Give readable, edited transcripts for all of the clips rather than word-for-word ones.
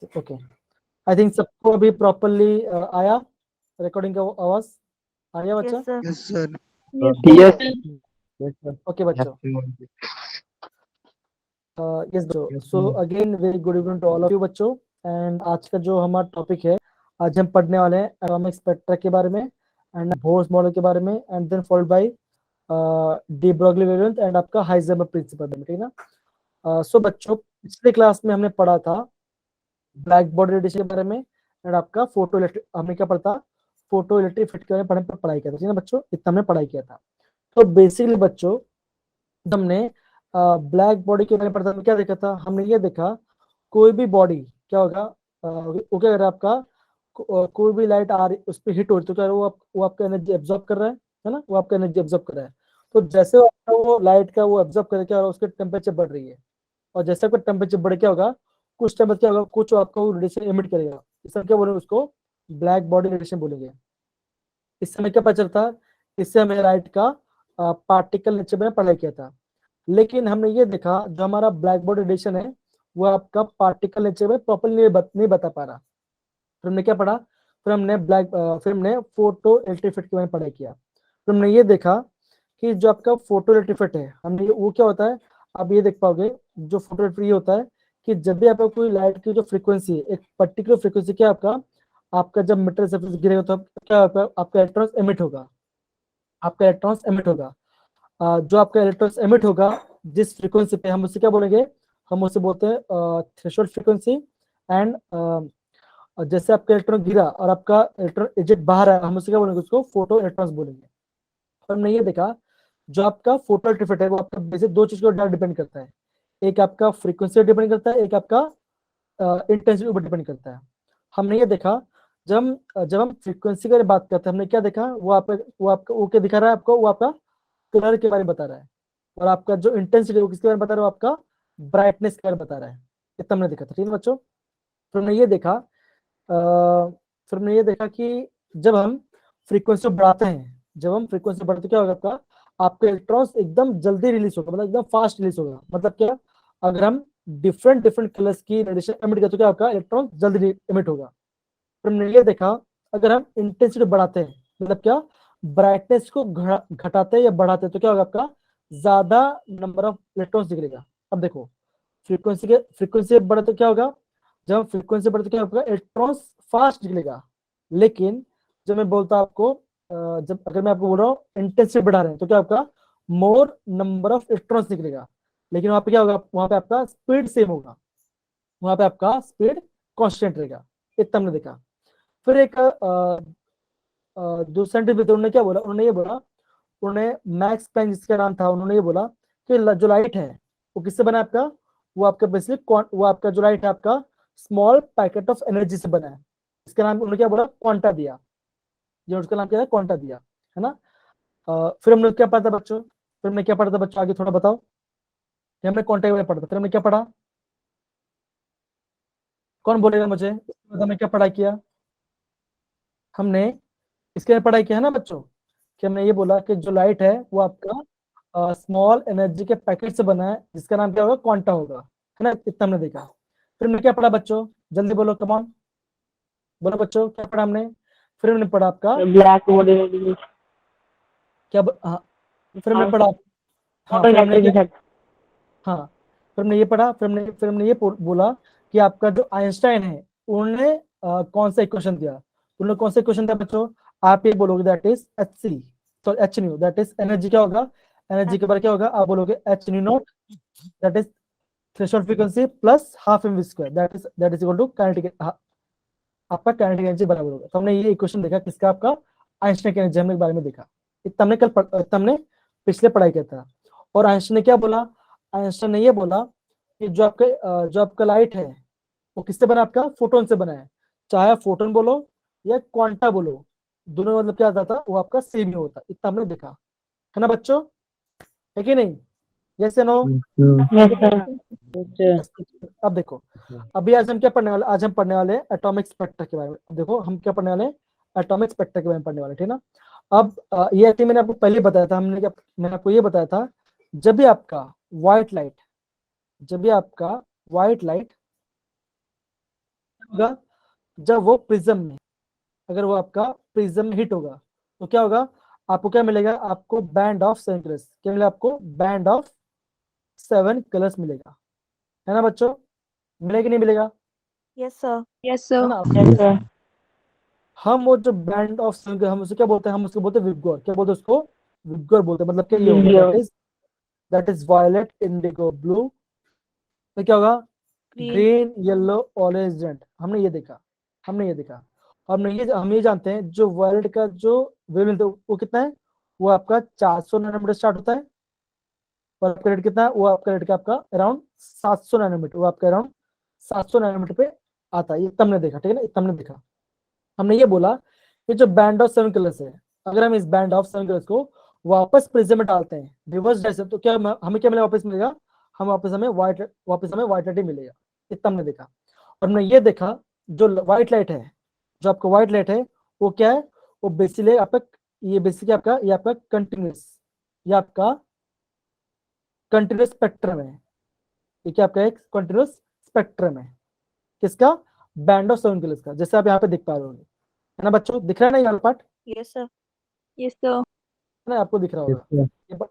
Okay, I think सबको अभी properly आया रिकॉर्डिंग का आवाज आया बच्चा? Yes sir. Yes sir. Yes, sir. Okay बच्चों, यस बच्चों, Yes, so sir. Again very good evening to all of you बच्चों। एंड आज का जो हमारा टॉपिक है, आज हम पढ़ने वाले हैं एटॉमिक स्पेक्ट्रा के बारे में एंड बोर्स मॉडल के बारे में and then followed by de Broglie wavelength and आपका हाइजेनबर्ग प्रिंसिपल, ठीक है ना? सो बच्चों, पिछले क्लास में हमने पढ़ा था ब्लैक बॉडी रेडिएशन के बारे में एंड आपका फोटो इलेक्ट्रिक, हमने क्या पढ़ा था, फोटो इलेक्ट्रिक इफेक्ट के बारे में पढ़ाई किया था, ठीक है ना बच्चों? इतना हमने पढ़ाई किया था। तो बेसिकली बच्चों, जब हमने ब्लैक बॉडी के बारे में पढ़ा था, क्या देखा था हमने? ये देखा कोई भी बॉडी क्या होगा, वो क्या कर रहा है आपका, कोई भी लाइट आ रही उस पर हिट हो रही तो क्या वो आपका एनर्जी एब्जॉर्ब कर रहा है ना? वो आपका एनर्जी एब्जॉर्ब कर रहा है। तो जैसे वो लाइट का वो एब्जॉर्ब कर क्या हो रहा है, उसके टेम्परेचर बढ़ रही है, और जैसे आपका टेम्परेचर बढ़ क्या होगा, कुछ टाइम बाद क्या होगा, कुछ आपका वो रेडिएशन एमिट करेगा। इस समय क्या बोलेंगे उसको, ब्लैक बॉडी रेडिएशन बोलेंगे। इस समय क्या पता चलता, इससे हमें लाइट का पार्टिकल नेचर में पढ़ाई किया था। लेकिन हमने ये देखा जो हमारा ब्लैक बॉडी रेडिएशन है वो आपका पार्टिकल नेचर में प्रॉपरली नहीं बता पा रहा। फिर हमने क्या पढ़ा, फिर हमने फोटो इलेक्ट्रिक इफेक्ट के बारे में पढ़ाई किया। फिर हमने ये देखा कि जो आपका फोटो इलेक्ट्रिक इफेक्ट है, हमने वो क्या होता है, आप ये देख पाओगे जो फोटो इलेक्ट्रिक ये होता है कि जब भी आपका कोई लाइट की जो फ्रीक्वेंसी है, एक पर्टिकुलर फ्रीक्वेंसी क्या आपका आपका जब मेटल सरफेस गिरेगा तो क्या होगा, आपका इलेक्ट्रॉन्स एमिट होगा, आपका इलेक्ट्रॉन्स एमिट होगा। जो आपका इलेक्ट्रॉन्स एमिट होगा जिस फ्रीक्वेंसी पे, हम उससे क्या बोलेंगे, हम उसे बोलते हैं थ्रेशोल्ड फ्रीक्वेंसी। एंड जैसे आपका इलेक्ट्रॉन गिरा और आपका इलेक्ट्रॉन एजेट बाहर आया, हम उसे क्या बोलेंगे, उसको फोटो इलेक्ट्रॉन्स बोलेंगे। और हमने ये देखा जो आपका फोटो इलेक्ट्रिक इफेक्ट है वो आपका बेसिक दो चीज को डिपेंड करता है, एक आपका फ्रीक्वेंसी डिपेंड करता है, एक आपका इंटेंसिटी पर डिपेंड करता है। हमने ये देखा जब हम फ्रीक्वेंसी की बात करते हैं, हमने क्या देखा, वो क्या दिखा रहा है आपको, वो आपका कलर के बारे में बता रहा है, और आपका जो इंटेंसिटी वो किसके बारे में बता रहा है, वो आपका ब्राइटनेस के बारे में बता रहा है। इतना हमने देखा था, ठीक है बच्चों? फिर हमने ये देखा कि जब हम फ्रीक्वेंसी बढ़ाते हैं, जब हम फ्रीक्वेंसी बढ़ाते क्या होगा, आपका इलेक्ट्रॉन्स एकदम जल्दी रिलीज होगा, मतलब एकदम फास्ट रिलीज होगा। मतलब क्या, अगर हम डिफरेंट डिफरेंट कलर्स की रेडिएशन एमिट करते तो क्या आपका इलेक्ट्रॉन जल्दी एमिट होगा। फिर हमने ये देखा अगर हम इंटेंसिटी बढ़ाते हैं, मतलब क्या, ब्राइटनेस को घटाते या बढ़ाते तो क्या होगा, आपका ज्यादा नंबर ऑफ इलेक्ट्रॉन्स निकलेगा। अब देखो फ्रीक्वेंसी बढ़े तो क्या होगा, जब हम फ्रीक्वेंसी बढ़े तो क्या होगा, इलेक्ट्रॉन्स फास्ट निकलेगा। लेकिन जब मैं बोलता हूं आपको जब अगर मैं आपको बोल रहा हूँ इंटेंसिटी बढ़ा रहे हैं तो क्या आपका मोर नंबर ऑफ इलेक्ट्रॉन्स निकलेगा। लेकिन वहां पे क्या होगा, वहां पे आपका स्पीड सेम होगा, वहां पे आपका स्पीड कांस्टेंट रहेगा। इतना हमने देखा। फिर एक दूसरे साइंटिस्ट थे, उन्होंने क्या बोला, उन्होंने ये बोला, उन्होंने मैक्स प्लैंक जिसका नाम था, उन्होंने ये बोला कि जो लाइट है वो किससे बना है आपका, वो आपका बेसिकली वो आपका जो लाइट है आपका स्मॉल पैकेट ऑफ एनर्जी से बना है। इसका नाम उन्होंने क्या बोला, क्वांटा दिया, जो उसका नाम क्या है, क्वांटा दिया, है ना? फिर हमने क्या पढ़ा था बच्चों, फिर हमने क्या पढ़ा था बच्चों, आगे थोड़ा बताओ। हमने क्वांटा के बारे में पढ़ा था, फिर हमने क्या पढ़ा, कौन बोलेगा मुझे, हमने क्या पढ़ाई किया? हमने इसके बारे में पढ़ाई किया है ना बच्चों, कि हमने ये बोला कि जो लाइट है वो आपका स्मॉल एनर्जी के पैकेट से बना है जिसका नाम क्या होगा, क्वांटा होगा, है ना? इतना हमने देखा। फिर हमने क्या पढ़ा बच्चों, जल्दी बोलो, कमॉन बोलो बच्चों, क्या पढ़ा हमने? फिर हमने पढ़ा आपका Black body radiation. हाँ, फिर हमने पढ़ा, हाँ Photo फिर हमने electric effect. हाँ फिर हमने ये पढ़ा, फिर हमने ये बोला कि आपका जो आइंस्टाइन है उन्होंने कौन सा इक्वेशन दिया, उन्होंने कौन सा इक्वेशन दिया बच्चों, आप ये बोलोगे दैट इज एच सी, तो h nu, that is energy क्या होगा, एनर्जी के बारे क्या होगा, आप बोलोगे h nu nought, that is threshold frequency plus half m v square, that is equal to kinetic, आपका काइनेटिक एनर्जी बराबर होगा। तो हमने ये इक्वेशन देखा किसका, आपका आइंस्टाइन की एनर्जी हमने के बारे में देखा। इतना हमने हमने पिछले पढ़ाई किया था। और आइंस्टाइन ने क्या बोला, आइंस्टाइन ने ये बोला कि जो आपका लाइट है वो किससे बना, आपका फोटोन से बना है। चाहे फोटोन बोलो या क्वांटा बोलो, दोनों मतलब क्या आता था, वो आपका सेम ही होता। इतना हमने देखा, है ना बच्चों, है कि नहीं? यस या नो? Yes, sir. अब देखो, अभी आज हम क्या पढ़ने वाले, आज हम पढ़ने वाले हैं एटॉमिक स्पेक्ट्रा के बारे में। देखो हम क्या पढ़ने वाले हैं, एटॉमिक स्पेक्ट्रा के बारे में पढ़ने वाले, ठीक है ना? अब ये एक्चुअली मैंने आपको पहले बताया था, मैंने आपको ये बताया था, जब भी आपका व्हाइट लाइट होगा जब वो प्रिज्म में, अगर वो आपका प्रिज्म में हिट होगा तो क्या होगा, आपको क्या मिलेगा, आपको बैंड ऑफ 7 कलर्स, क्या मिलेगा आपको, बैंड ऑफ 7 कलर्स मिलेगा, है ना बच्चों, मिलेगा कि नहीं मिलेगा, Yes, sir. Yes, है sir. ना। Yes, sir. हम वो जो बैंड ऑफ 7 हम उसे क्या बोलते हैं, हम उसको बोलते हैं विबगोर, क्या बोलते हैं उसको, विबगोर बोलते हैं, मतलब क्या ये होगा, Vigour. That is violet, indigo, blue, तो क्या होगा, Green. Green, yellow, orange, red, हमने ये देखा, हमने ये देखा। हम ये जानते हैं जो वायलेट का जो वेवलेंथ है वो कितना है, वो आपका 400 नैनोमीटर स्टार्ट होता है, और आपका रेट कितना है, वो आपका रेट का आपका अराउंड 700 नैनोमीटर, वो आपका अराउंड 700 नैनोमीटर पे आता है, ये तब ने देखा, ठीक है ना, तब ने देखा। हमने ये बोला कि जो बैंड ऑफ 7 कलर्स है, अगर हम इस बैंड ऑफ 7 कलर्स को वापस प्रिज्म में डालते हैं रिवर्स जैसे, तो क्या हमें क्या मिलेगा, वापस मिलेगा, हम वापस हमें व्हाइट लाइट ही मिलेगा, इतना हमने देखा। और हमने ये देखा जो व्हाइट लाइट है, जो आपका व्हाइट लाइट है वो क्या है, वो बेसिकली आपका, ये बेसिकली आपका, ये आपका कंटिन्यूस, ये आपका कंटिन्यूस स्पेक्ट्रम है, ये क्या आपका एक कंटिन्यूस स्पेक्ट्रम है, किसका, बैंड ऑफ 7 कलर्स का, जैसे आप यहाँ पे दिख पा रहे होंगे, है ना बच्चों, दिख रहा है ना ये part, Yes, sir. Yes, sir. है ना, आपको दिख रहा Yes, होगा sir.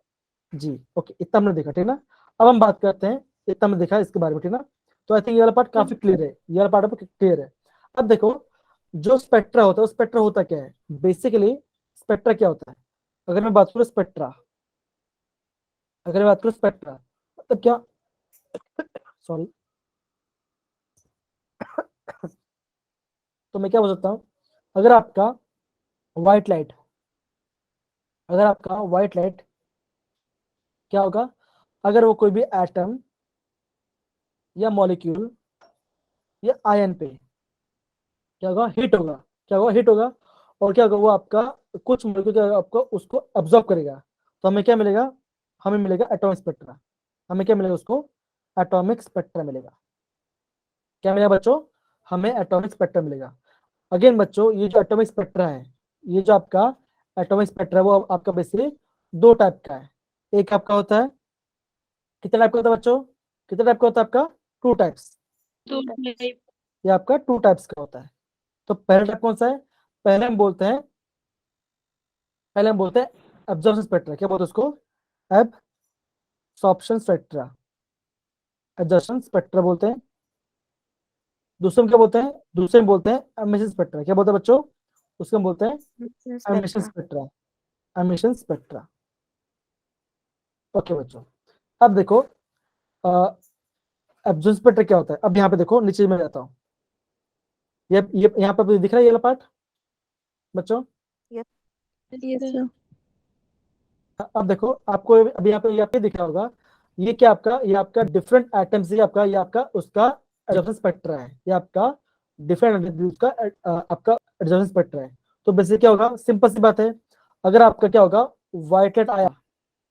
ये जी, ओके, इतना हमने देखा, ठीक है ना। अब हम बात करते हैं, इतना हमने देखा इसके बारे में, ठीक है ना, तो आई थिंक ये वाला पार्ट काफी क्लियर है, ये वाला पार्ट आपको क्लियर है। अब देखो जो स्पेक्ट्रा होता है, वो स्पेक्ट्रा होता क्या है, बेसिकली स्पेक्ट्रा क्या होता है, अगर मैं बात करूँ स्पेक्ट्रा, अगर मैं बात करूँ स्पेक्ट्रा तो क्या, सॉरी, तो मैं क्या बोल सकता हूँ, अगर आपका व्हाइट लाइट, अगर आपका व्हाइट लाइट क्या होगा, अगर वो कोई भी एटम या मॉलिक्यूल या आयन पे क्या होगा, हिट होगा, क्या होगा, हिट होगा, और क्या होगा, वो आपका कुछ मॉलिक्यूल क्या होगा, आपको उसको अब्जॉर्ब करेगा, तो हमें क्या मिलेगा, हमें मिलेगा एटॉमिक स्पेक्ट्रा, हमें क्या मिलेगा उसको, एटॉमिक स्पेक्ट्रा मिलेगा, क्या मिलेगा बच्चों, हमें एटॉमिक स्पेक्ट्रा मिलेगा। अगेन बच्चों ये जो एटॉमिक स्पेक्ट्रा है, ये जो आपका एटॉमिक स्पेक्ट्रा है वो आपका बेसिकली दो टाइप का है, एक आपका होता है, कितने टाइप का होता है बच्चों, कितने टाइप का होता है आपका, 2 टाइप्स, Two type. ये आपका 2 टाइप्स का होता है। तो पहला टाइप कौन सा है, पहले हम बोलते हैं, पहले हम बोलते हैं एब्जॉर्प्शन स्पेक्ट्रा, क्या बोलते हैं उसको, एब्सॉर्प्शन स्पेक्ट्रा, एब्जॉर्प्शन स्पेक्ट्रा बोलते हैं। दूसरे में क्या बोलते हैं, दूसरे में बोलते हैं एमिशन स्पेक्ट्रा, क्या बोलते हैं बच्चों, उसको हम बोलते हैं emission Spectra. Spectra, emission spectra. Okay बच्चों, अब देखो एब्जॉर्प्शन स्पेक्ट्रा क्या होता है, अब यहाँ पे देखो नीचे में जाता हूँ, ये यहाँ पे दिख रहा है ये वाला पार्ट बच्चों, Yes, sir. अब देखो आपको अभी यहाँ पे दिख रहा होगा, ये क्या आपका, ये आपका डिफरेंट एटम्स से आपका, ये आपका उसका एब्जॉर्प्शन स्पेक्ट्रा है, ये आपका डिफरेंट उसका आपका एब्जॉर्प्शन स्पेक्ट्रा है। तो बेसिकली क्या होगा, सिंपल सी बात है, अगर आपका क्या होगा, व्हाइट लाइट आया,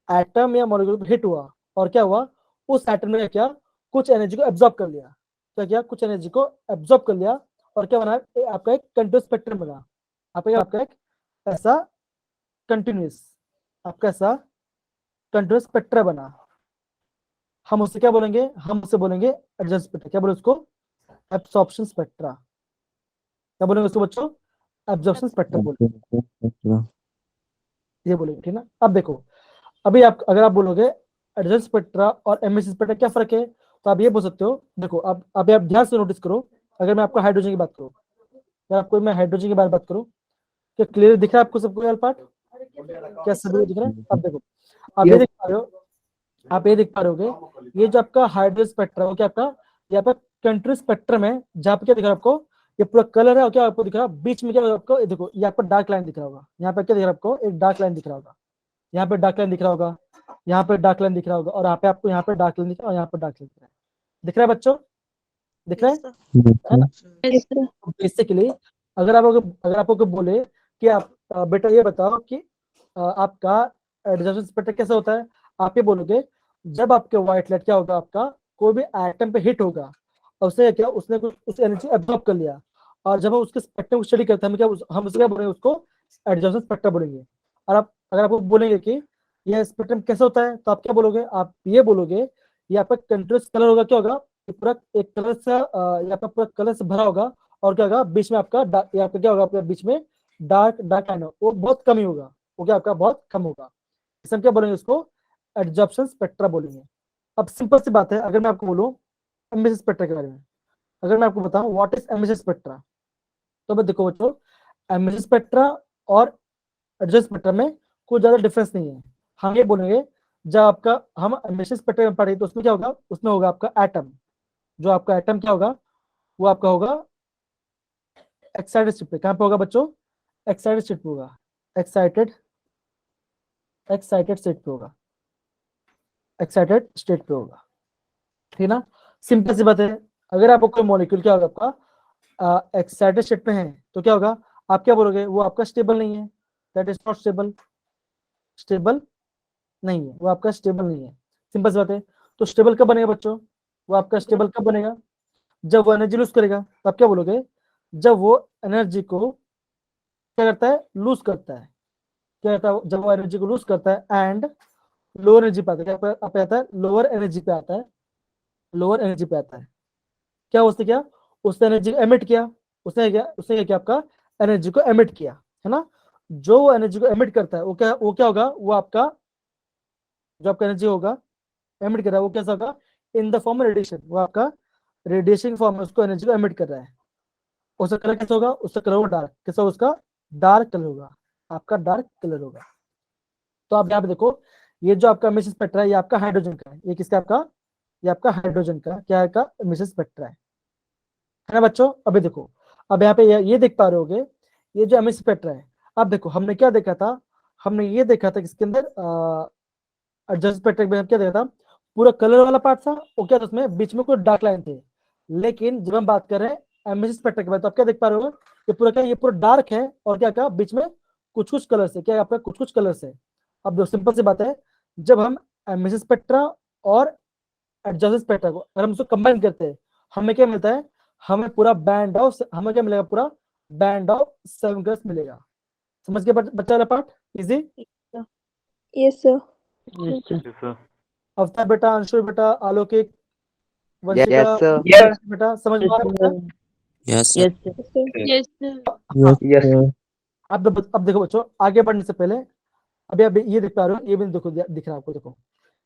एटम या मॉलिक्यूल हिट हुआ, और क्या हुआ, उस एटम ने क्या, कुछ एनर्जी को एब्जॉर्ब कर लिया, क्या किया, कुछ एनर्जी को एब्जॉर्ब कर लिया, और क्या बना, आपका एक कंटिन्यूस स्पेक्ट्रम बना, आपका एक ऐसा कंटिन्यूस, आपका ऐसा कंटिन्यूस स्पेक्ट्रा बना, हम उससे क्या बोलेंगे, हम उससे बोलेंगे एडजस्ट स्पेक्ट्रा, क्या बोले उसको, एब्सॉर्प्शन स्पेक्ट्रा, क्या बोलेंगे उसको बच्चों, एब्जॉर्प्शन स्पेक्ट्रा बोले, ये बोलेंगे, ठीक ना। अब देखो, अभी आप अगर आप बोलोगे एडजस्ट स्पेक्ट्रा और एमिशन स्पेक्ट्रा क्या फर्क है, तो आप ये बोल सकते हो, देखो अब अभी आप ध्यान से नोटिस करो, अगर मैं आपको हाइड्रोजन की बात करूँ, अगर आपको मैं हाइड्रोजन की बात करूँ, क्या क्लियर दिख रहा है आपको सबको, पार्ट क्या सभी दिख रहा है, अब देखो आप ये देख पा रहे हो, आप ये देख पा रहे होगे, ये जो आपका हाइड्रोजन स्पेक्ट्रम है क्या आपका, ये आपका कंट्री स्पेक्ट्रम है, जहाँ पे क्या दिख रहा है आपको, ये पूरा कलर है, और क्या आपको दिख रहा है बीच में, क्या आपको, ये देखो ये आपको डार्क लाइन दिख रहा होगा, यहाँ पे क्या दिख रहा है आपको, एक डार्क लाइन दिख रहा होगा, यहाँ पे डार्क लाइन दिख रहा होगा, यहाँ पे डार्क लाइन दिख रहा होगा, और यहाँ पे आपको, यहाँ पे डार्क लाइन दिख रहा है, और यहाँ पे डार्क लाइन दिख रहा है बच्चों, दिख रहा है, Yes, sir. बेसिकली अगर आपको बोले कि आप बेटा ये बताओ कि आपका एडजस्टमेंट स्पेक्ट्रम कैसा होता है, आप ये बोलोगे जब आपके व्हाइट लाइट क्या होगा, आपका कोई भी एटम पे हिट होगा, और उसने क्या, उसने कुछ उस एनर्जी एब्जॉर्ब कर लिया, और जब हम उसके स्पेक्ट्रम को स्टडी करते हैं, हम क्या, हम उसको क्या बोलेंगे, उसको एडजस्टमेंट स्पेक्ट्रम बोलेंगे। और आप अगर आपको बोलेंगे कि यह स्पेक्ट्रम कैसा होता है, तो आप क्या बोलोगे, आप ये बोलोगे ये आपका कंट्रीज कलर होगा, क्या होगा, ये पूरा एक कलर से ये आपका पूरा कलर से भरा होगा, और क्या होगा बीच में आपका ये आपका क्या होगा, आपका बीच में डार्क डार्क लाइन वो बहुत कम ही होगा, वो क्या आपका बहुत कम होगा। इसे हम क्या बोलेंगे, उसको एडजॉर्प्शन स्पेक्ट्रा बोलेंगे। अब सिंपल सी बात है, अगर मैं आपको बोलूं एमिशन स्पेक्ट्रा के बारे में, अगर मैं आपको बताऊं व्हाट इज एमिशन स्पेक्ट्रा, तो मैं देखो बच्चों, एमिशन स्पेक्ट्रा और एडजॉर्प्शन स्पेक्ट्रा में कोई ज्यादा डिफरेंस नहीं है। हम ये बोलेंगे, जब आपका हम एमिशन स्पेक्ट्रा में पढ़े तो उसमें क्या होगा, उसमें होगा आपका एटम, जो आपका एटम क्या होगा, वो आपका होगा एक्साइटेड स्टेट पे। कहां पे होगा बच्चों, एक्साइटेड स्टेट पे होगा, एक्साइटेड एक्साइटेड स्टेट पे होगा, एक्साइटेड स्टेट पे होगा, ठीक ना। सिंपल सी बात है, अगर आपको कोई मॉलिक्यूल क्या होगा आपका एक्साइटेड स्टेट में है, तो क्या होगा, आप क्या बोलोगे, वो आपका स्टेबल नहीं है, that is not stable, stable नहीं है, वो आपका स्टेबल नहीं है। सिंपल सी बात है। तो स्टेबल कब बनेगा बच्चों, वो आपका स्टेबल कब बनेगा, जब वो एनर्जी लूज करेगा। तो आप क्या बोलोगे, जब वो एनर्जी को क्या करता है, लूज करता है, क्या करता है, जब वो एनर्जी को लूज करता है एंड लोअर एनर्जी पे आता है, क्या पे आता है, लोअर एनर्जी पे आता है, लोअर एनर्जी पे आता है। क्या उसने किया, उसने एनर्जी को एमिट किया, उसने क्या आपका एनर्जी को एमिट किया, है ना। जो वो एनर्जी को एमिट करता है, वो क्या होगा, वो आपका जो आपका एनर्जी होगा एमिट कर रहा है, वो कैसा होगा, इन द फॉर्म रेडिएशन, वो आपका रेडिएशन फॉर्म में उसको एनर्जी को एमिट कर रहा है। उसका कलर कैसा होगा, उसका कलर होगा डार्क, कैसा होगा, उसका डार्क कलर होगा, आपका डार्क कलर होगा। तो आप यहाँ पे देखो, ये जो आपका एमिशन स्पेक्ट्रा है, ये आपका हाइड्रोजन का है, ये किसका आपका, ये आपका हाइड्रोजन का क्या है, का एमिशन स्पेक्ट्रा है ना बच्चों। अभी देखो, अब यहाँ पे ये देख पा रहे होगे, ये जो एमिशन स्पेक्ट्रा है, अब देखो हमने क्या देखा था, हमने ये देखा था कि इसके अंदर एडजस्ट स्पेक्ट्रा में क्या देखा था, पूरा कलर वाला पार्ट था, और क्या था उसमें बीच में कोई डार्क लाइन थे। लेकिन जब हम बात कर रहे हैं एमिशन स्पेक्ट्रा के बारे में, तो आप क्या देख पा रहे हो, ये पूरा क्या, ये पूरा डार्क है, और क्या क्या बीच में कुछ कुछ कलर से, क्या आपका कुछ कुछ कलर से। अब दो सिंपल सी बात है, जब हम एमिशन स्पेक्ट्रा और एडजस्ट स्पेक्ट्रा को अगर हम उसको कंबाइन करते हैं, हमें क्या मिलता है, हमें पूरा बैंड ऑफ, हमें क्या मिलेगा, पूरा बैंड ऑफ 7 कलर्स मिलेगा। समझ गए बच्चा वाला part, easy. Yes, sir. Yes, sir. अवतार बेटा, अंशु बेटा, अलौकिक, Yes, वंशिका sir. बेटा, समझ में आ रहा है बेटा? Yes, sir. Yes, sir. Yes, sir. Yes, sir. हाँ, Yes. अब देखो बच्चों, आगे बढ़ने से पहले अभी ये देख पा रहे हो, ये भी देखो दिख रहा है आपको, देखो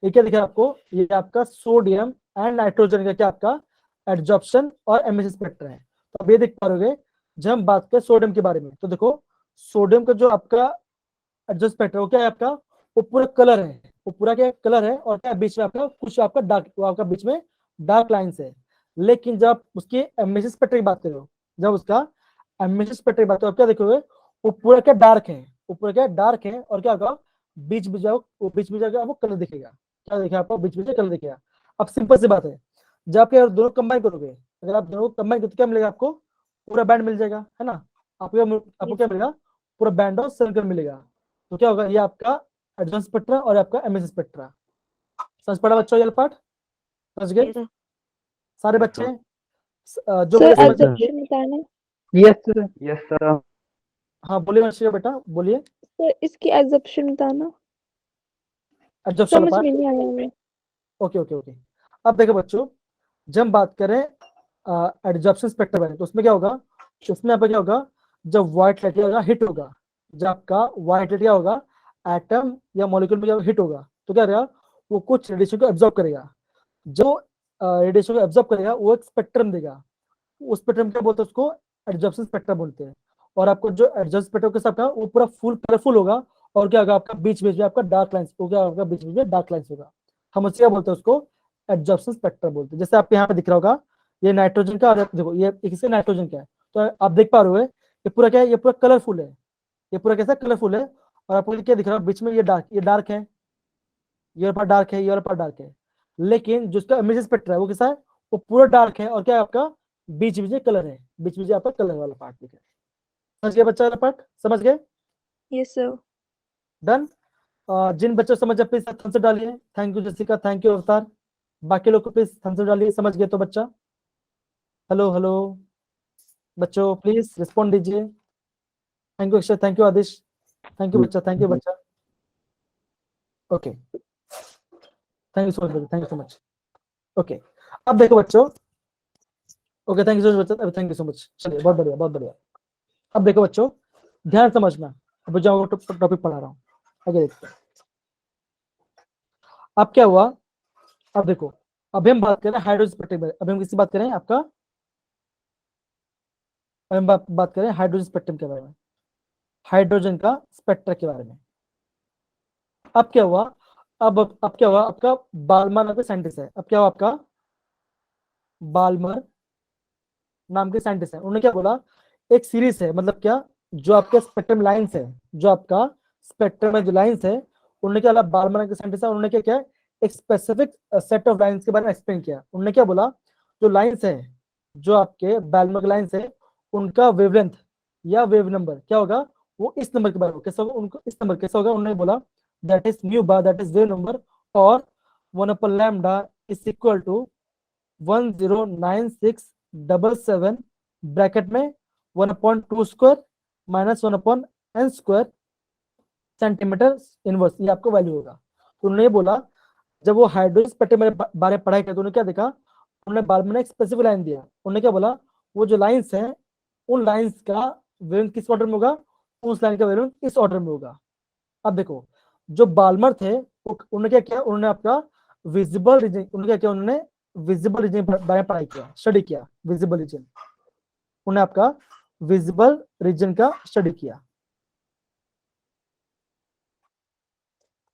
ये क्या दिख रहा है आपको, ये आपका सोडियम एंड नाइट्रोजन का क्या आपका एडजॉर्प्शन और एमिशन स्पेक्ट्रा है। तो अब ये देख पा रहे होगे, जब हम बात करें सोडियम के बारे में, तो देखो सोडियम का जो आपका एडजस्ट स्पेक्ट्रा वो क्या है आपका, वो पूरा कलर है, वो पूरा क्या कलर है, और क्या बीच में आपका कुछ आपका डार्क, वो आपका बीच में डार्क लाइन्स है। लेकिन जब आप उसके एमिशन स्पेक्ट्रा की बात करो, जब उसका एमिशन स्पेक्ट्रा की बात करो, आप क्या देखोगे, वो पूरा क्या डार्क है, वो पूरा क्या डार्क है, और क्या होगा बीच में जाओ, वो बीच में जाकर आपको कलर दिखेगा, क्या दिखेगा आपको, बीच में कलर दिखेगा। अब सिंपल सी बात है, जब आप क्या दोनों कंबाइन करोगे, अगर आप दोनों कंबाइन करोगे तो क्या मिलेगा आपको, पूरा बैंड मिल जाएगा, है ना। आपको क्या मिलेगा, पूरा बैंड ऑफ सर्कल मिलेगा। तो क्या होगा, ये आपका एडवांस स्पेक्ट्रा और आपका एमएस स्पेक्ट्रा। समझ पड़ा बच्चों ये पार्ट, समझ गए Yes, sir. सारे Yes, बच्चे, जो Sir, बोले समझ गए? assumption बताना। Yes, sir. Yes, sir. हाँ बोलिए वंशिका बेटा, बोलिए Sir, इसकी assumption बताना। एडजॉर्प्शन वाला समझ पार्ट। में नहीं आया हमें। Okay okay okay. अब देखो बच्चों, जब हम बात करें एडजॉर्प्शन स्पेक्ट्रा बारे में, तो उसमें क्या होगा, उसमें आपका क्या होगा, जब व्हाइट लाइट होगा हिट होगा, जब आपका व्हाइट लाइट क्या होगा एटम या मॉलिक्यूल में जब हिट होगा, तो क्या रहेगा, वो कुछ रेडिएशन को एब्जॉर्ब करेगा। जो रेडिएशन को एब्जॉर्ब करेगा वो एक स्पेक्ट्रम देगा, उस स्पेक्ट्रम क्या बोलते हैं, उसको एडजॉर्प्शन स्पेक्ट्रम बोलते हैं। और आपको जो एडजॉर्प्शन स्पेक्ट्रम के साथ वो पूरा फुल कलरफुल होगा, और क्या होगा आपका बीच बीच में आपका डार्क लाइंस हो गया, आपका बीच बीच में डार्क लाइंस होगा। हम उससे क्या बोलते हैं, उसको एडजॉर्प्शन स्पेक्ट्रम बोलते हैं। जैसे आपके यहाँ पे दिख रहा होगा, ये नाइट्रोजन का, और देखो ये किसका नाइट्रोजन का है, तो आप देख पा रहे हो ये पूरा क्या है, ये पूरा कलरफुल है, ये पूरा कैसा कलरफुल है। और आपको क्या दिख रहा है बीच में, ये डार्क है, ये वाला पार्ट डार्क है, ये वाला पार्ट डार्क है। लेकिन जो इसका इमेज स्पेक्ट्रा है वो कैसा है, वो पूरा डार्क है, और क्या है आपका बीच बीच में कलर है, बीच बीच में आपका कलर वाला पार्ट दिख रहा है। समझ गए बच्चा वाला पार्ट, समझ गए, Yes, sir. डन। जिन बच्चों समझ गए प्लीज थम्स अप डालिए, thank you Jessica, thank you अवतार। बाकी लोग को प्लीज थम्स अप डालिए, समझ गए तो बच्चा। हेलो हेलो बच्चों, प्लीज रिस्पॉन्ड दीजिए। Thank you Akshay, thank you Adish, thank you बच्चा, थैंक यू बच्चा। Okay, thank you so much, thank you so much. Okay, अब देखो बच्चों, okay thank you so much, thank you so much, चलिए बहुत बढ़िया बहुत बढ़िया। अब देखो बच्चों, ध्यान समझना, अब जाओ टॉपिक पढ़ा रहा हूँ, आगे देखते हैं। अब क्या हुआ, अब देखो, अभी हम बात करें हाइड्रोजन स्पेक्ट्रम, अभी हम किसकी बात करें आपका, अभी हम बात करें हाइड्रोजन स्पेक्ट्रम के बारे में, हाइड्रोजन का स्पेक्ट्रा के बारे में। अब क्या हुआ, अब क्या हुआ, आपका बाल्मर नाम का साइंटिस्ट है, अब क्या हुआ आपका बाल्मर नाम के साइंटिस्ट है, उन्होंने क्या बोला, एक सीरीज है, मतलब क्या, जो आपके स्पेक्ट्रम लाइंस है, जो आपका स्पेक्ट्रम में जो लाइंस है, उन्होंने क्या बोला, बाल्मर नाम के साइंटिस्ट है, उन्होंने क्या किया, एक स्पेसिफिक सेट ऑफ लाइंस के बारे में एक्सप्लेन किया। उन्होंने क्या बोला, जो लाइंस है, जो आपके बाल्मर लाइंस है, उनका वेवलेंथ या वेव नंबर क्या होगा, वो इस नंबर के बारे में कैसा होगा, उनको इस नंबर कैसा होगा, उन्होंने बोला that is mu bar, that is wave number, और 1 lambda is equal to 109677 bracket में 1/2 square minus 1/n square centimetre inverse, ये आपको वैल्यू होगा। तो उन्होंने बोला, जब वो हाइड्रोजन स्पेक्ट्रम में बारे में पढ़ाई किया, तो उन्होंने क्या देखा, उन्होंने बाल्मर ने एक स्पेसिफिक लाइन दिया, उन्होंने क्या बोला, वो जो लाइंस है, उन लाइंस का वेवलेंथ किस ऑर्डर में होगा, उस लाइन का वेवलेंथ इस ऑर्डर में होगा। अब देखो, जो बाल्मर थे, उन्होंने क्या किया, उन्होंने आपका विजिबल रीजन, उन्होंने क्या किया, उन्होंने विजिबल रीजन बारे में पढ़ाई किया, स्टडी किया, विजिबल रीजन, उन्होंने आपका विजिबल रीजन का स्टडी किया,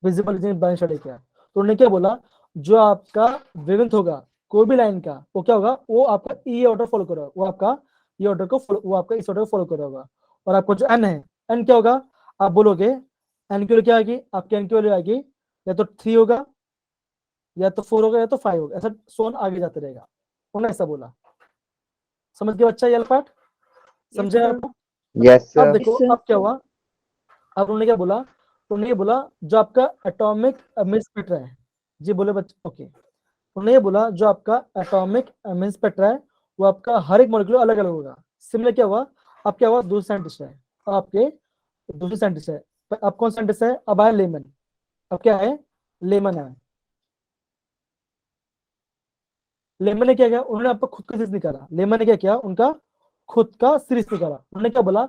विजिबल रीजन बारे में स्टडी किया। तो उन्होंने क्या बोला, जो आपका वेवलेंथ होगा कोई भी लाइन का, वो क्या होगा, वो आपका ई ऑर्डर फॉलो करेगा, वो आपका ई ऑर्डर को वो आपका इस ऑर्डर को फॉलो करेगा। और आपको जो एन है, एन क्या होगा, आप बोलोगे एन की वैल्यू क्या आएगी, आपकी एन की वैल्यू आएगी या तो 3 होगा, या तो 4 होगा, या तो 5 होगा, ऐसा सोन आगे जाते रहेगा। उन्होंने ऐसा बोला, समझ गया बच्चा ये पार्ट, समझे sir. आप लोग? Yes, अब sir. देखो Yes, sir. अब क्या हुआ, अब उन्होंने क्या बोला, उन्होंने ये बोला, जो आपका एटॉमिक एमिशन स्पेक्ट्रा है, जी बोले बच्चे, ओके, उन्होंने ये बोला, जो आपका एटॉमिक एमिशन स्पेक्ट्रा है, वो आपका हर एक मॉलिक्यूल अलग अलग होगा। सिमिलर क्या हुआ, अब क्या हुआ, दूसरे साइंटिस्ट है, आपके दूसरे साइंटिस्ट है, अब कौन साइंटिस्ट है, अब आया लेमन, अब क्या है, लेमन है, लेमन ने क्या किया, उन्होंने आपका खुद का सीरीज निकाला, लेमन ने क्या किया, उनका खुद का सीरीज निकाला। उन्होंने क्या बोला,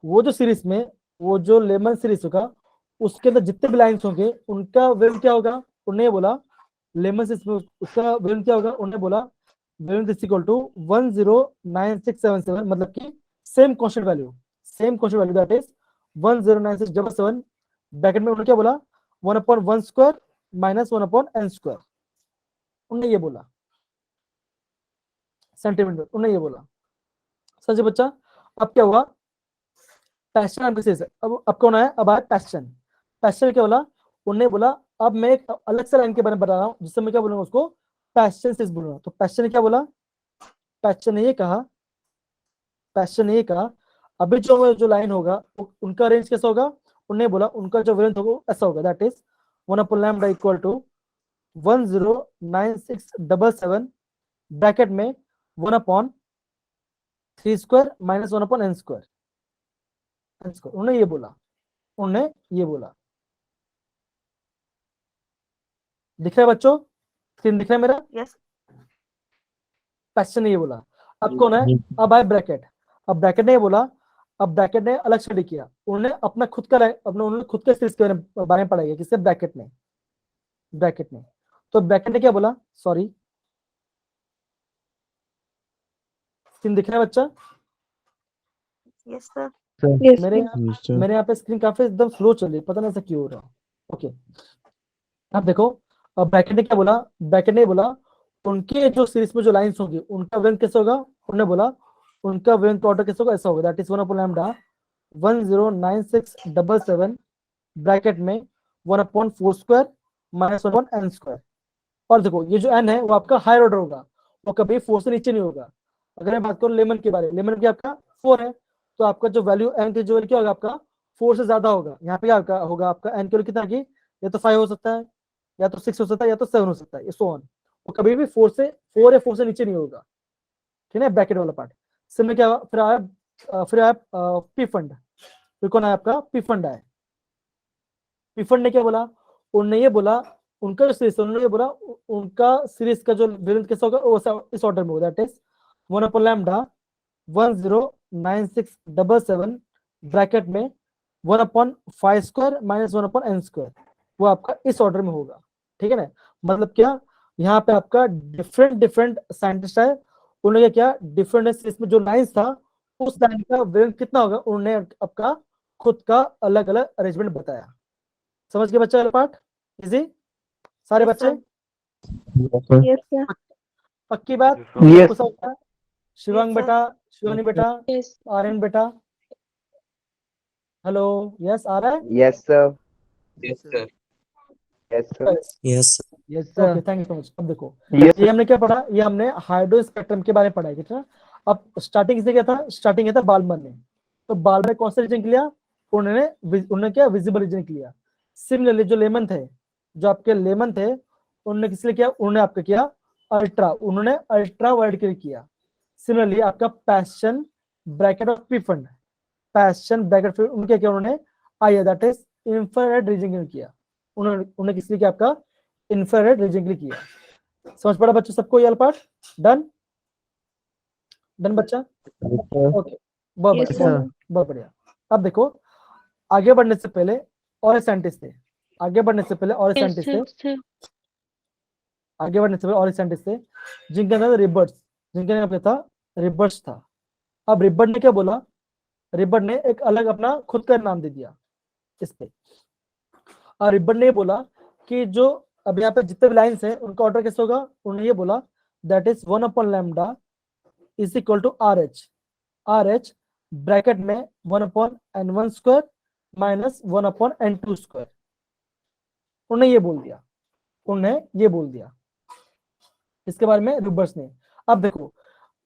वो जो सीरीज में, वो जो लेमन सीरीज होगा, उसके अंदर जितने भी लाइंस होंगे, उनका वेव क्या होगा, उन्होंने ये बोला, लेमन सीरीज में उसका वेव क्या होगा, उन्होंने बोला वेव इज इक्वल टू 109677, मतलब कि same constant value, same constant value, that is 109677 bracket में, उन्होंने क्या बोला, 1/1 स्क्वायर माइनस 1/n स्क्वायर, उन्होंने ये बोला सेंटीमीटर, उन्होंने ये बोला। सच बच्चा, अब क्या हुआ, पैशन नाम की चीज है, अब कौन आया, अब आया पैशन, पैशन क्या बोला, उन्होंने बोला, अब मैं एक अलग से लाइन के बारे में बता रहा हूँ, जिससे मैं क्या बोलूंगा उसको, पैशन से बोलूंगा। तो पैशन ने क्या बोला, पैशन ने ये कहा, पैशन ने ये कहा, अभी जो लाइन होगा, उनका रेंज कैसा होगा, उन्होंने बोला, उनका जो वेवलेंथ होगा ऐसा होगा, that is 1/λ equal to 109677 bracket में 1/3 स्क्वायर माइनस 1/n स्क्वायर, उन्होंने ये बोला, उन्होंने ये बोला। दिख रहा है बच्चों, स्क्रीन दिख रहा है मेरा, Yes. पैशन ने ये बोला। अब कौन है, अब आए ब्रैकेट, अब ब्रैकेट ने ये बोला, अब ब्रैकेट ने अलग स्टडी किया, उन्होंने अपना खुद का उन्होंने खुद के सीरीज के बारे में पढ़ाई है, किससे, ब्रैकेट ने, ब्रैकेट ने। तो ब्रैकेट ने क्या बोला, सॉरी, स्क्रीन दिख रहा है बच्चा, Yes, sir. Sir. Yes, मेरे sir. Yes, sir. मेरे यहाँ पे स्क्रीन काफी एकदम स्लो चल रही है, पता नहीं ऐसा क्यों हो रहा है। ओके, अब देखो, अब ब्रैकेट ने क्या बोला, ब्रैकेट ने बोला, उनके जो सीरीज में जो लाइंस होंगी, उनका वेवलेंथ कैसा होगा, उन्होंने बोला, उनका वेवलेंथ ऑर्डर कैसा होगा, ऐसा होगा, दैट इज 1/λ 109677 ब्रैकेट में 1/4 स्क्वायर माइनस 1/n स्क्वायर। और देखो, ये जो n है, वो आपका हायर ऑर्डर होगा, वो कभी 4 से नीचे नहीं होगा। अगर मैं बात करूं लेमन के बारे में, लेमन की आपका 4 है, तो आपका जो वैल्यू n की जो वैल्यू क्या होगा, आपका 4 से ज्यादा होगा। यहाँ पे क्या होगा आपका n की वैल्यू कितना होगी, या तो 5 हो सकता है, या तो 6 हो सकता है, या तो 7 हो सकता है, सो ऑन। वो कभी भी 4 या 4 से नीचे नहीं होगा, ठीक है, ब्रैकेट वाला पार्ट। सिमिलर क्या हुआ, फिर आया पी फंड, फिर कौन आया आपका, पी फंड आया। पी फंड ने क्या बोला, उन्होंने ये बोला, उनका जो सीरीज उन्होंने ये बोला उनका सीरीज का जो वेरिएंट कैसा होगा वो इस ऑर्डर में होगा, that is 1 upon lambda 109677 bracket में 1 upon 5 square minus 1 upon n square, वो आपका इस ऑर्डर में होगा। ठीक है ना, मतलब क्या यहाँ पे आपका डिफरेंट साइंटिस्ट है, उन्होंने क्या डिफरेंट इसमें जो लाइंस था उस लाइन का वेरिएंट कितना होगा उन्होंने आपका खुद का अलग अलग अरेंजमेंट बताया। समझ गए बच्चा वाला पार्ट? इजी सारे Yes, बच्चे? sir. Yes, sir. पक्की बात? Yes. सबको समझ में आया? Shivang Yes, sir. बेटा, शिवानी बेटा, Yes. आर्यन बेटा, हेलो, यस आ रहा है? Yes, sir. Yes, sir. Yes, sir. Yes, sir. Yes, okay, thank you so much. अब देखो Yes. ये हमने क्या पढ़ा, ये हमने हाइड्रो स्पेक्ट्रम के बारे में पढ़ा है, ठीक है। अब स्टार्टिंग से क्या था, स्टार्टिंग किया था बाल्मर ने, तो बाल्मर ने कौन सा रीजन लिया, उन्होंने क्या विजिबल रीजन लिया। सिमिलरली जो लेमन थे, जो आपके लेमन थे, उन्होंने किस लिए किया, उन्होंने आपका किया अल्ट्रा, उन्होंने अल्ट्रा वाइड के लिए किया। सिमिलरली आपका पैशन ब्रैकेट और पीफंड, पैशन ब्रैकेट उनके क्या उन्होंने आई दैट इज इंफ्रारेड रीजन के लिए किया, उन्होंने किस लिए किया, आपका इंफ्रारेड रीजन के लिए किया। समझ पड़ा बच्चों सबको ये पार्ट? डन डन बच्चा? ओके, बहुत Yes, बढ़िया, sir. बहुत बढ़िया। अब देखो आगे बढ़ने से पहले और साइंटिस्ट थे, आगे बढ़ने से पहले और Yes, साइंटिस्ट थे, sir. आगे बढ़ने से पहले और साइंटिस्ट थे जिनका नाम रिबर्ट्स, जिनका नाम क्या था, रिबर्ट्स था। अब रिबर्ट ने क्या बोला, रिबर्ट ने एक अलग अपना खुद का नाम दे दिया इस पे, और रिबर्ट ने बोला कि जो अब यहाँ पे जितने भी लाइंस हैं उनका ऑर्डर कैसे होगा, उन्होंने ये बोला that is 1 upon lambda is equal to R H bracket में 1 upon n1 square minus 1 upon n2 square, उन्होंने ये बोल दिया, उन्होंने ये बोल दिया इसके बारे में रिबर्ट्स ने। अब देखो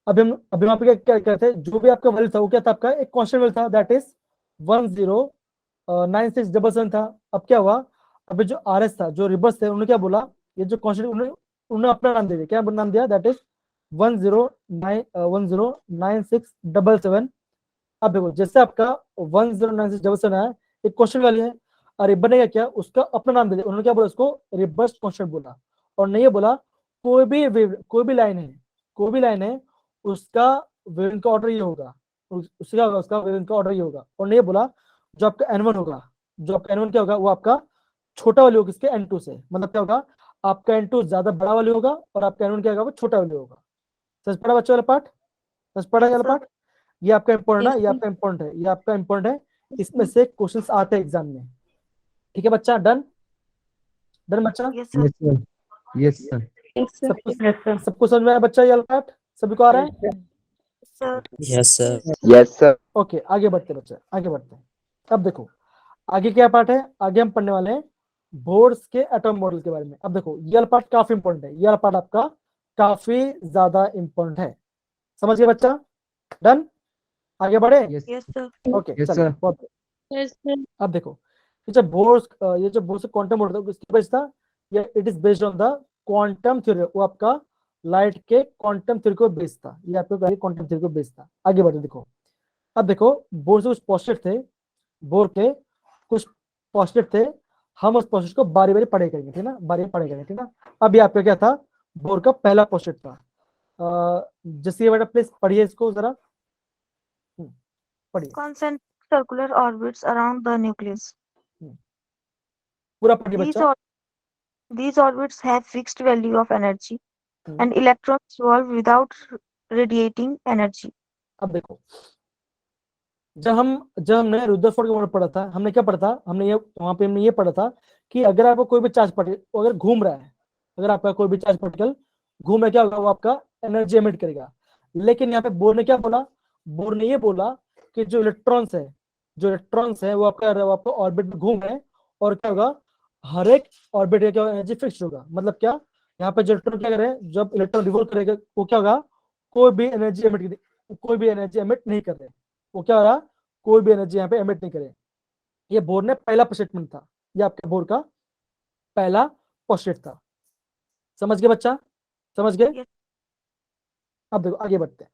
अभी हम वहां पे क्या करते हैं, जो भी आपका वैल्यू था वो क्या था, आपका एक कांस्टेंट वैल्यू था दैट इज 109677 था। अब क्या हुआ, अभी जो आर एस था, जो रिबर्ट्स थे, उन्होंने क्या बोला, ये जो कांस्टेंट उन्होंने अपना नाम दे दिया, क्या नाम दिया, दैट इज 109677। अब देखो जैसे आपका 109677 है, एक क्वेश्चन वैल्यू है, और रिबर्ट ने क्या किया, उसका अपना नाम दे दिया, उन्होंने क्या बोला, उसको रिबर्स कांस्टेंट बोला, और नहीं बोला कोई भी लाइन है, कोई भी लाइन है उसका वेरिएंट का ऑर्डर ये होगा, उसका होगा, उसका वेरिएंट का ऑर्डर ये होगा, और नहीं बोला जो आपका n1 होगा, जो आपका n1 क्या होगा, वो आपका छोटा वैल्यू होगा किसके, n2 से, मतलब क्या होगा, आपका n2 ज्यादा बड़ा वैल्यू होगा और आपका n1 क्या होगा, वो छोटा वैल्यू होगा। समझ पड़ा बच्चों वाला पार्ट? समझ पड़ा वाला पार्ट? ये आपका इंपॉर्टेंट है, ये आपका इंपॉर्टेंट है, ये आपका इंपॉर्टेंट है, इसमें से क्वेश्चंस आते हैं एग्जाम में। ठीक है बच्चा, डन डन बच्चा? Yes, sir. Yes, sir. Yes, sir. सबको समझ में आया बच्चा ये पार्ट? सभी को आ रहा है? Sir. Yes, sir. Yes, sir. Okay, आगे बढ़ते बच्चे, आगे बढ़ते हैं। अब देखो आगे क्या पार्ट है, आगे हम पढ़ने वाले हैं बोर्स के एटॉम मॉडल के बारे में। अब देखो ये वाला पार्ट काफी इंपॉर्टेंट है, ये वाला पार्ट आपका काफी ज्यादा इंपॉर्टेंट है। समझ गए बच्चा? डन, आगे बढ़े? Yes. Yes, sir. Okay Yes, चलो, sir. बहुत Yes, sir. अब देखो ये जो बोर्स क्वांटम मॉडल था किसके बेस्ड था, ये it is based on the quantum theory, वो आपका लाइट के क्वांटम थ्योरी को बेस्ड था, ये आपके क्वांटम थ्योरी को बेस्ड था। आगे बढ़े देखो, अब देखो बोर से कुछ पोस्टलेट थे, बोर के कुछ पोस्टलेट थे, हम उस पोस्टलेट को बारी बारी पढ़े करेंगे, ठीक ना, बारी पढ़े करेंगे, ठीक ना। अब ये आपका क्या था, बोर का पहला पोस्टलेट था, जैसे ये बेटा प्लीज पढ़िए इसको जरा, पढ़िए Concentric circular orbits around the nucleus. पूरा पढ़िए These बच्चा। these orbits have fixed value of energy, Hmm. and electrons revolve without radiating energy. अब देखो जब हमने रुदरफोर्ड का मॉडल पढ़ा था, हमने क्या पढ़ा था, हमने ये वहां पे हमने ये पढ़ा था कि अगर आपको कोई भी चार्ज पार्टिकल अगर घूम रहा है, अगर आपका कोई भी चार्ज पार्टिकल घूम रहा है, क्या होगा, वो आपका एनर्जी एमिट करेगा। लेकिन यहाँ पे बोर ने क्या बोला, बोर ने ये बोला कि जो इलेक्ट्रॉन्स है वो आपका ऑर्बिट में घूम रहे हैं, और क्या होगा, हर एक ऑर्बिट का क्या एनर्जी फिक्स होगा। मतलब क्या, यहाँ पे जो इलेक्ट्रॉन क्या करे, जब इलेक्ट्रॉन रिवॉल्व करेगा वो क्या होगा, कोई भी एनर्जी एमिट नहीं कर रहे, वो क्या हो रहा, कोई भी एनर्जी यहाँ पे एमिट नहीं करे। ये बोर ने पहला स्टेटमेंट था, ये आपके बोर का पहला पोस्टलेट था। समझ गए बच्चा? समझ गए? Yes. अब देखो आगे बढ़ते हैं।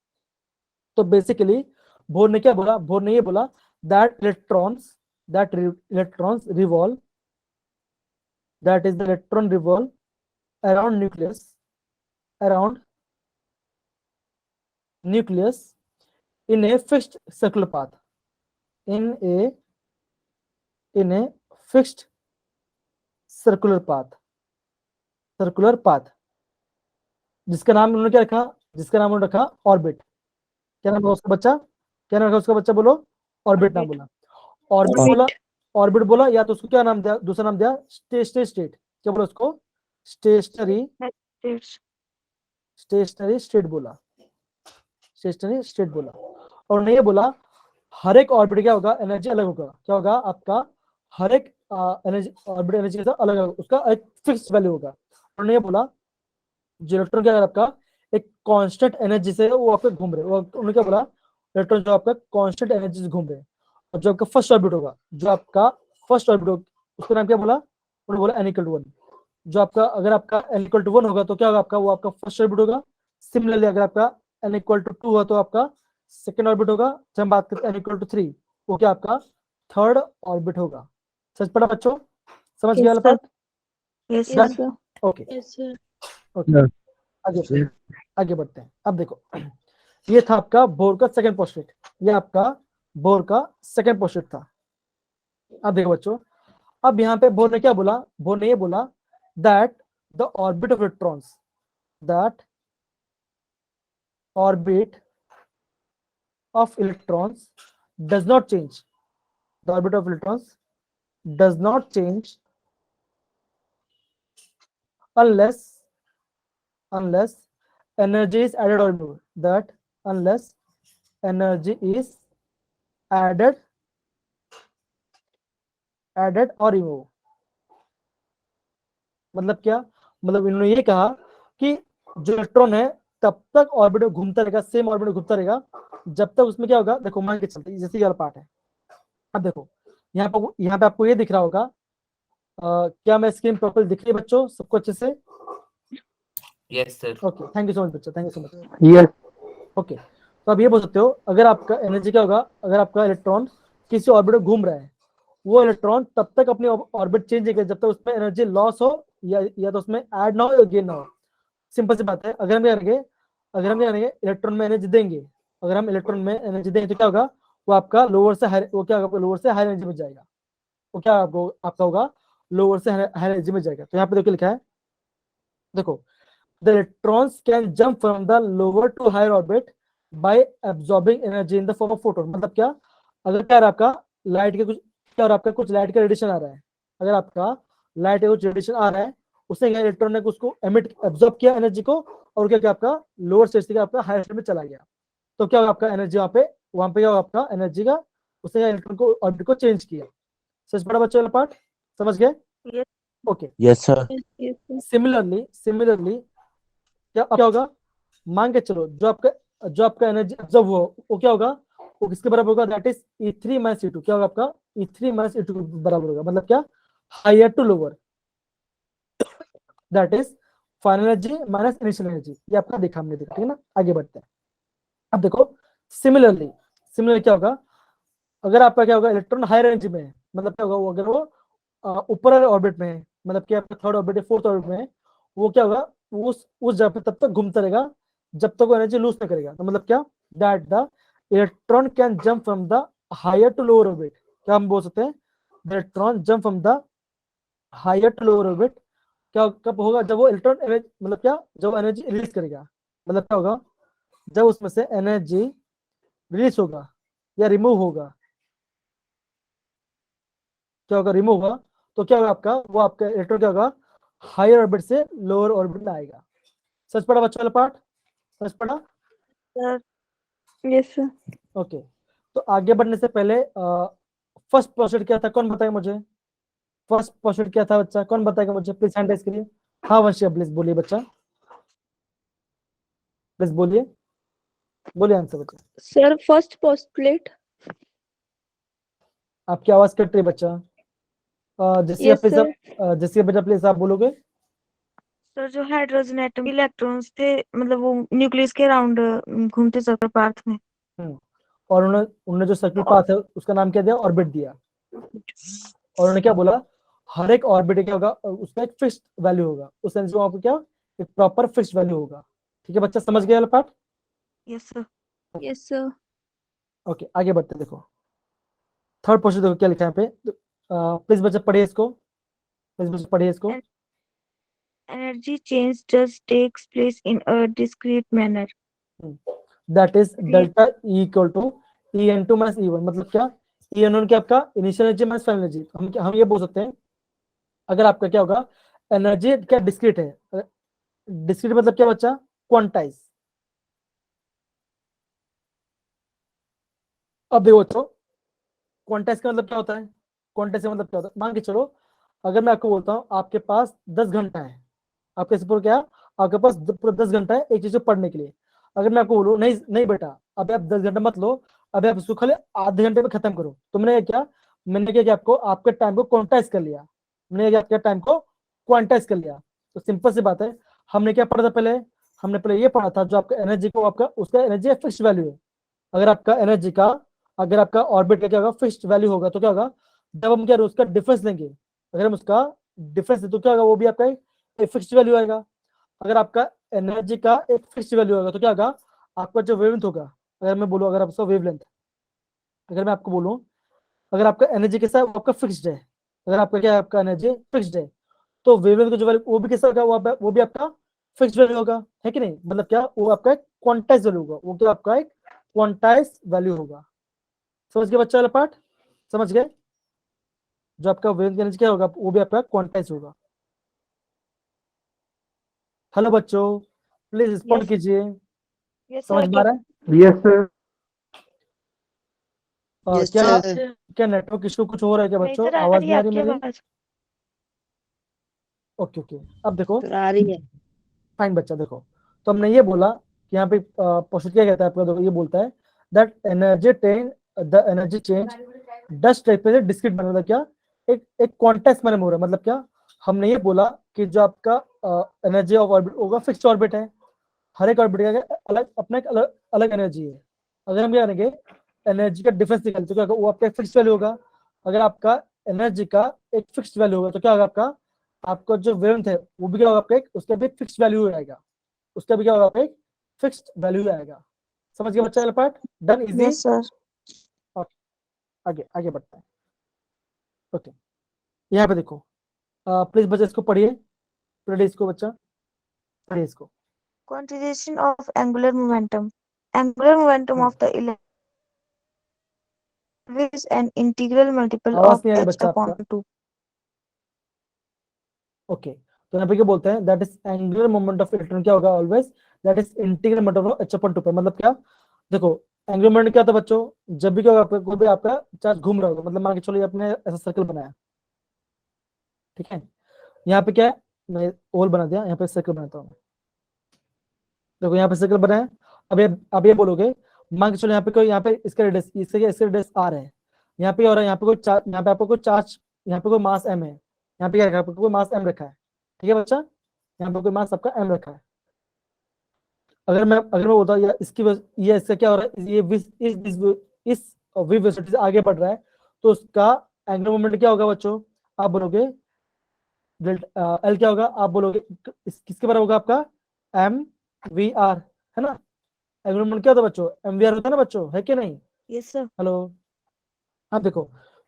तो बेसिकली बोर ने क्या बोला, बोर ने ये बोला that electrons revolve that is the electron revolve around nucleus in a fixed circular path, in a fixed circular path, जिसका नाम उन्होंने क्या रखा, ऑर्बिट। क्या नाम है उसका बच्चा, बोलो। ऑर्बिट नाम बोला, ऑर्बिट बोला, या तो उसको क्या नाम दिया, दूसरा नाम दिया स्टेट। क्या बोला उसको, स्टेशनरी स्टेट बोला, और नहीं बोला हर एक ऑर्बिट क्या होगा, एनर्जी अलग होगा। क्या होगा आपका, हर एक एनर्जी ऑर्बिट एनर्जी के साथ अलग होगा, उसका एक फिक्स वैल्यू होगा। और नहीं बोला जो इलेक्ट्रॉन क्या आपका एक कांस्टेंट एनर्जी से वो आपके घूम रहे, वो उन्होंने क्या बोला, इलेक्ट्रॉन जो आपका कांस्टेंट एनर्जी से घूम रहे। और जो आपका फर्स्ट ऑर्बिट होगा, उसका नाम क्या बोला, उन्होंने बोला n=1। जो आपका अगर आपका n=1 होगा तो क्या होगा आपका, वो आपका फर्स्ट ऑर्बिट होगा। सिमिलरली अगर आपका n=2 हुआ तो आपका सेकेंड ऑर्बिट होगा। जब हम बात करते हैं n=3, वो क्या आपका थर्ड ऑर्बिट होगा। सच पढ़ा बच्चों, समझ गया वाला part? Yes, Done? sir. Okay Yes, sir. Okay, आगे बढ़ते हैं। अब देखो, ये था आपका बोर का सेकंड पोस्टुलेट, ये आपका बोर का सेकंड पोस्टुलेट था। अब देखो बच्चों, अब यहाँ पे बोर ने क्या बोला, बोर ने ये बोला that the orbit of electrons, does not change, the orbit of electrons does not change unless energy is added or removed, that unless energy is added or removed। मतलब क्या, मतलब इन्होंने ये कहा कि जो इलेक्ट्रॉन है तब तक ऑर्बिट में घूमता रहेगा, सेम ऑर्बिट में घूमता रहेगा जब तक उसमें क्या होगा। देखो मान के चलते जैसे वाला पार्ट है। अब देखो यहाँ पे आपको ये दिख रहा होगा, क्या मैं स्क्रीन प्रॉपर दिख रही है बच्चों सबको अच्छे से? Yes, sir. Okay, thank you so much बच्चा, thank you so much. Yes. Okay, तो आप ये बोल सकते हो, अगर आपका एनर्जी क्या होगा, अगर आपका इलेक्ट्रॉन किसी ऑर्बिट में घूम रहा है, वो इलेक्ट्रॉन तब तक अपनी ऑर्बिट चेंज नहीं करेगा जब तक उसमें एनर्जी लॉस हो या तो उसमें ऐड ना हो या गेन ना हो। सिंपल सी बात है। अगर हम क्या करेंगे इलेक्ट्रॉन में एनर्जी देंगे, अगर हम इलेक्ट्रॉन में एनर्जी देंगे तो क्या होगा, वो आपका लोअर से हायर, वो क्या होगा, लोअर से हायर एनर्जी में जाएगा। वो क्या आपका होगा, लोअर से हायर एनर्जी में जाएगा। तो यहाँ पे देखो लिखा है, देखो the electrons can jump from the lower to higher orbit by absorbing energy in the form of photon। मतलब क्या, अगर क्या आपका लाइट के कुछ लाइट का रेडिएशन आ रहा है, अगर आपका लाइट का कुछ रेडिएशन आ रहा है, उसने क्या इलेक्ट्रॉन ने उसको एब्जॉर्ब किया एनर्जी को, और क्या आपका लोअर स्टेज से आपका हायर स्टेज में चला गया। तो क्या होगा आपका एनर्जी वहां पे क्या होगा आपका एनर्जी का, उसने इलेक्ट्रॉन को ऑर्बिट को चेंज किया। सच बड़ा बच्चों वाला पार्ट समझ गए? Yes. Okay, Yes, sir. Yes, sir. Similarly क्या होगा, मान के चलो जो आपका एनर्जी ऑब्जर्व हुआ वो क्या होगा, वो किसके बराबर होगा, दैट इज E3 - E2। क्या होगा आपका E3 - E2 के बराबर होगा। मतलब क्या, higher to lower, that is final energy minus initial energy. ये आपका देखा हमने, ठीक है ना। आगे बढ़ते हैं। अब देखो सिमिलरली क्या होगा, अगर आपका क्या होगा, इलेक्ट्रॉन हायर एनर्जी में है, मतलब क्या होगा, वो अगर वो ऊपर वाले ऑर्बिट में है, मतलब कि आपका थर्ड ऑर्बिट या फोर्थ ऑर्बिट में है, वो क्या होगा, वो उस जगह पे तब तक घूमता रहेगा जब तक वो एनर्जी लूज ना करेगा। तो मतलब क्या, that the electron can jump from the higher to lower orbit. क्या हम बोल सकते हैं, the electron jump from the higher to lower orbit. क्या कब होगा, जब वो इलेक्ट्रॉन मतलब क्या, जब एनर्जी रिलीज करेगा। मतलब क्या होगा, जब उसमें से एनर्जी रिलीज होगा या रिमूव होगा, क्या होगा, रिमूव होगा, तो क्या होगा आपका, वो आपका इलेक्ट्रॉन क्या होगा, हायर ऑर्बिट से लोअर ऑर्बिट में आएगा। सच पढ़ा बच्चों वाला पार्ट, सच पढ़ा? Sir. Yes, sir. ओके, तो आगे बढ़ने से पहले फर्स्ट पोस्टुलेट क्या था, कौन बताएगा मुझे? फर्स्ट पोस्टुलेट क्या था बच्चा, कौन बताएगा मुझे? प्लीज हैंड रेज करिए। हाँ वंशिया, प्लीज बोलिए बच्चा, प्लीज बोलिए आंसर बच्चा। Sir, first postulate. आपकी आवाज कट रही है बच्चा। जैसे Yes, प्लीज sir. जैसे बच्चा प्लीज आप बोलोगे। सर जो हाइड्रोजन एटम के इलेक्ट्रॉन्स थे, मतलब वो न्यूक्लियस के अराउंड घूमते सर्कल पाथ में। और उन्होंने जो सर्किल पाथ है उसका नाम क्या दिया, ऑर्बिट दिया। और उन्होंने क्या बोला, हर एक ऑर्बिट क्या होगा, उसका एक फिक्स्ड वैल्यू होगा, उस एनर्जी का क्या एक प्रॉपर फिक्स्ड वैल्यू होगा। ठीक है बच्चा, समझ गया वाला part? Yes sir. Yes, sir. Okay आगे बढ़ते हैं। देखो थर्ड क्वेश्चन देखो क्या लिखा है यहाँ पे, प्लीज बच्चा पढ़िए इसको, प्लीज बच्चा पढ़िए इसको। Energy change just takes place in a discrete manner. That is Re- delta E equal to E(n2 - E1)। मतलब क्या, E(n1) क्या आपका initial energy minus final energy. हम ये बोल सकते हैं, अगर आपका क्या होगा, एनर्जी क्या डिस्क्रीट है, डिस्क्रीट मतलब क्या बच्चा, क्वांटाइज। अब देखो बच्चों, क्वांटाइज का मतलब क्या होता है, क्वांटाइज का मतलब क्या होता है, मान के चलो अगर मैं आपको बोलता हूँ आपके पास 10 घंटा है, आपके पूरा क्या, आपके पास पूरा 10 घंटा है एक चीज को पढ़ने के लिए। अगर मैं आपको बोलूँ नहीं नहीं बेटा अभी आप 10 घंटे मत लो, अभी आप इसको खाली आधे घंटे में खत्म करो, तो मैंने क्या, मैंने क्या आपको आपके टाइम को क्वांटाइज कर लिया, मैंने क्या आपके टाइम को क्वांटाइज कर लिया। तो सिंपल सी बात है, हमने क्या पढ़ा था पहले, हमने पहले ये पढ़ा था जो आपका एनर्जी को आपका उसका एनर्जी फिक्स्ड वैल्यू है। अगर आपका एनर्जी का, अगर आपका ऑर्बिट का क्या होगा, फिक्स्ड वैल्यू होगा, तो क्या होगा, जब हम क्या उसका डिफरेंस लेंगे, अगर हम उसका डिफरेंस तो क्या होगा, वो भी आपका एक फिक्स्ड वैल्यू आएगा। अगर आपका एनर्जी का एक फिक्स्ड वैल्यू होगा तो क्या होगा, आपका जो वेवलेंथ होगा, अगर मैं बोलूँ अगर आपका वेवलेंथ, अगर मैं आपको बोलूँ अगर आपका एनर्जी कैसा है, वो आपका फिक्स्ड है, अगर आपका क्या है, आपका एनर्जी फिक्स्ड है, तो वेवलेंथ का जो वैल्यू वो भी कैसा होगा, वो भी आपका फिक्स्ड वैल्यू होगा, है कि नहीं। मतलब क्या, वो आपका एक क्वांटाइज वैल्यू होगा, वो क्या आपका एक क्वांटाइज वैल्यू होगा। समझ गए बच्चा वाला पार्ट, समझ गए, जो आपका वेवलेंथ एनर्जी क्या होगा वो भी आपका क्वांटाइज होगा। हेलो बच्चों, प्लीज रिस्पॉन्ड Yes. कीजिए, Yes समझ sir. में आ रहा है? Yes, sir. Yes, क्या sir. क्या नेटवर्क इशू कुछ हो रहा है क्या नहीं बच्चों, सर, आ आवाज रही नहीं है आ रही आपकी मेरी? आवाज। ओके ओके, अब देखो तो आ रही है। फाइन बच्चा, देखो तो हमने ये बोला कि यहाँ पे क्वेश्चन क्या कहता है आपका, देखो ये बोलता है that energy change, the energy change dust represent discrete manner. मतलब क्या, एक क्वांटाइज मैनर में हो रहा है। मतलब क्या, हमने ये बोला कि जो आपका एनर्जी ऑफ ऑर्बिट होगा फिक्स्ड ऑर्बिट है, हर एक ऑर्बिट का अलग अपना एक अलग अलग एनर्जी है। अगर हम क्या करेंगे, एनर्जी का डिफरेंस निकालते तो क्या होगा, वो आपका एक फिक्स्ड वैल्यू होगा। अगर आपका एनर्जी का एक फिक्स्ड वैल्यू होगा तो क्या होगा, आपका जो वेवलेंथ है वो भी क्या होगा, आपका एक उसका भी फिक्स्ड वैल्यू आएगा, उसका भी क्या होगा, आपका एक फिक्स्ड वैल्यू आएगा। समझ गया बच्चा वाला part, done easy. Yes sir. आगे आगे बढ़ते हैं। ओके यहाँ पे देखो, प्लीज बच्चा इसको पढ़िए, पढ़िए इसको बच्चा, पढ़िए इसको। Conservation of angular momentum. Angular momentum of the electron is an integral multiple आवाज of नहीं आ रही h बच्चा upon आपका। 2. ओके तो यहाँ पे क्या बोलते हैं, that is angular moment of electron क्या होगा always, that is integral moment of h/2π। मतलब क्या, देखो एंगुलर मोमेंट क्या था बच्चों, जब भी क्या होगा, कोई भी आपका चार्ज घूम रहा होगा, मतलब मान के चलो ये आपने ऐसा सर्कल बनाया, ठीक है, यहाँ पे क्या है, मैं ओल बना दिया, यहाँ पे सर्कल बनाता हूँ। देखो यहाँ पे सर्कल बनाया, अब ये बोलोगे, मान के चलो यहाँ पे कोई, यहाँ पे इसका रेडियस, इसका रेडियस r है, यहाँ पे क्या हो रहा है, यहाँ पे कोई चार्ज, यहाँ पे आपको कोई चार्ज, यहाँ पे कोई मास m है, यहाँ पे क्या रखा है, कोई मास m रखा है, ठीक है बच्चा, यहाँ पे कोई मास आपका m रखा है। अगर मैं बोलता हूँ ये इसका क्या हो रहा है, ये इस वेलोसिटी से आगे बढ़ रहा है, तो उसका एंगुलर मोमेंट क्या होगा बच्चों, आप बोलोगे एल क्या होगा, आप बोलोगे किसके बराबर होगा, आपका एम वी आर, है ना। एंगुलर मोमेंट क्या होता है बच्चों, एम वी आर होता है ना बच्चों, है कि नहीं? Yes sir. हेलो, हाँ देखो,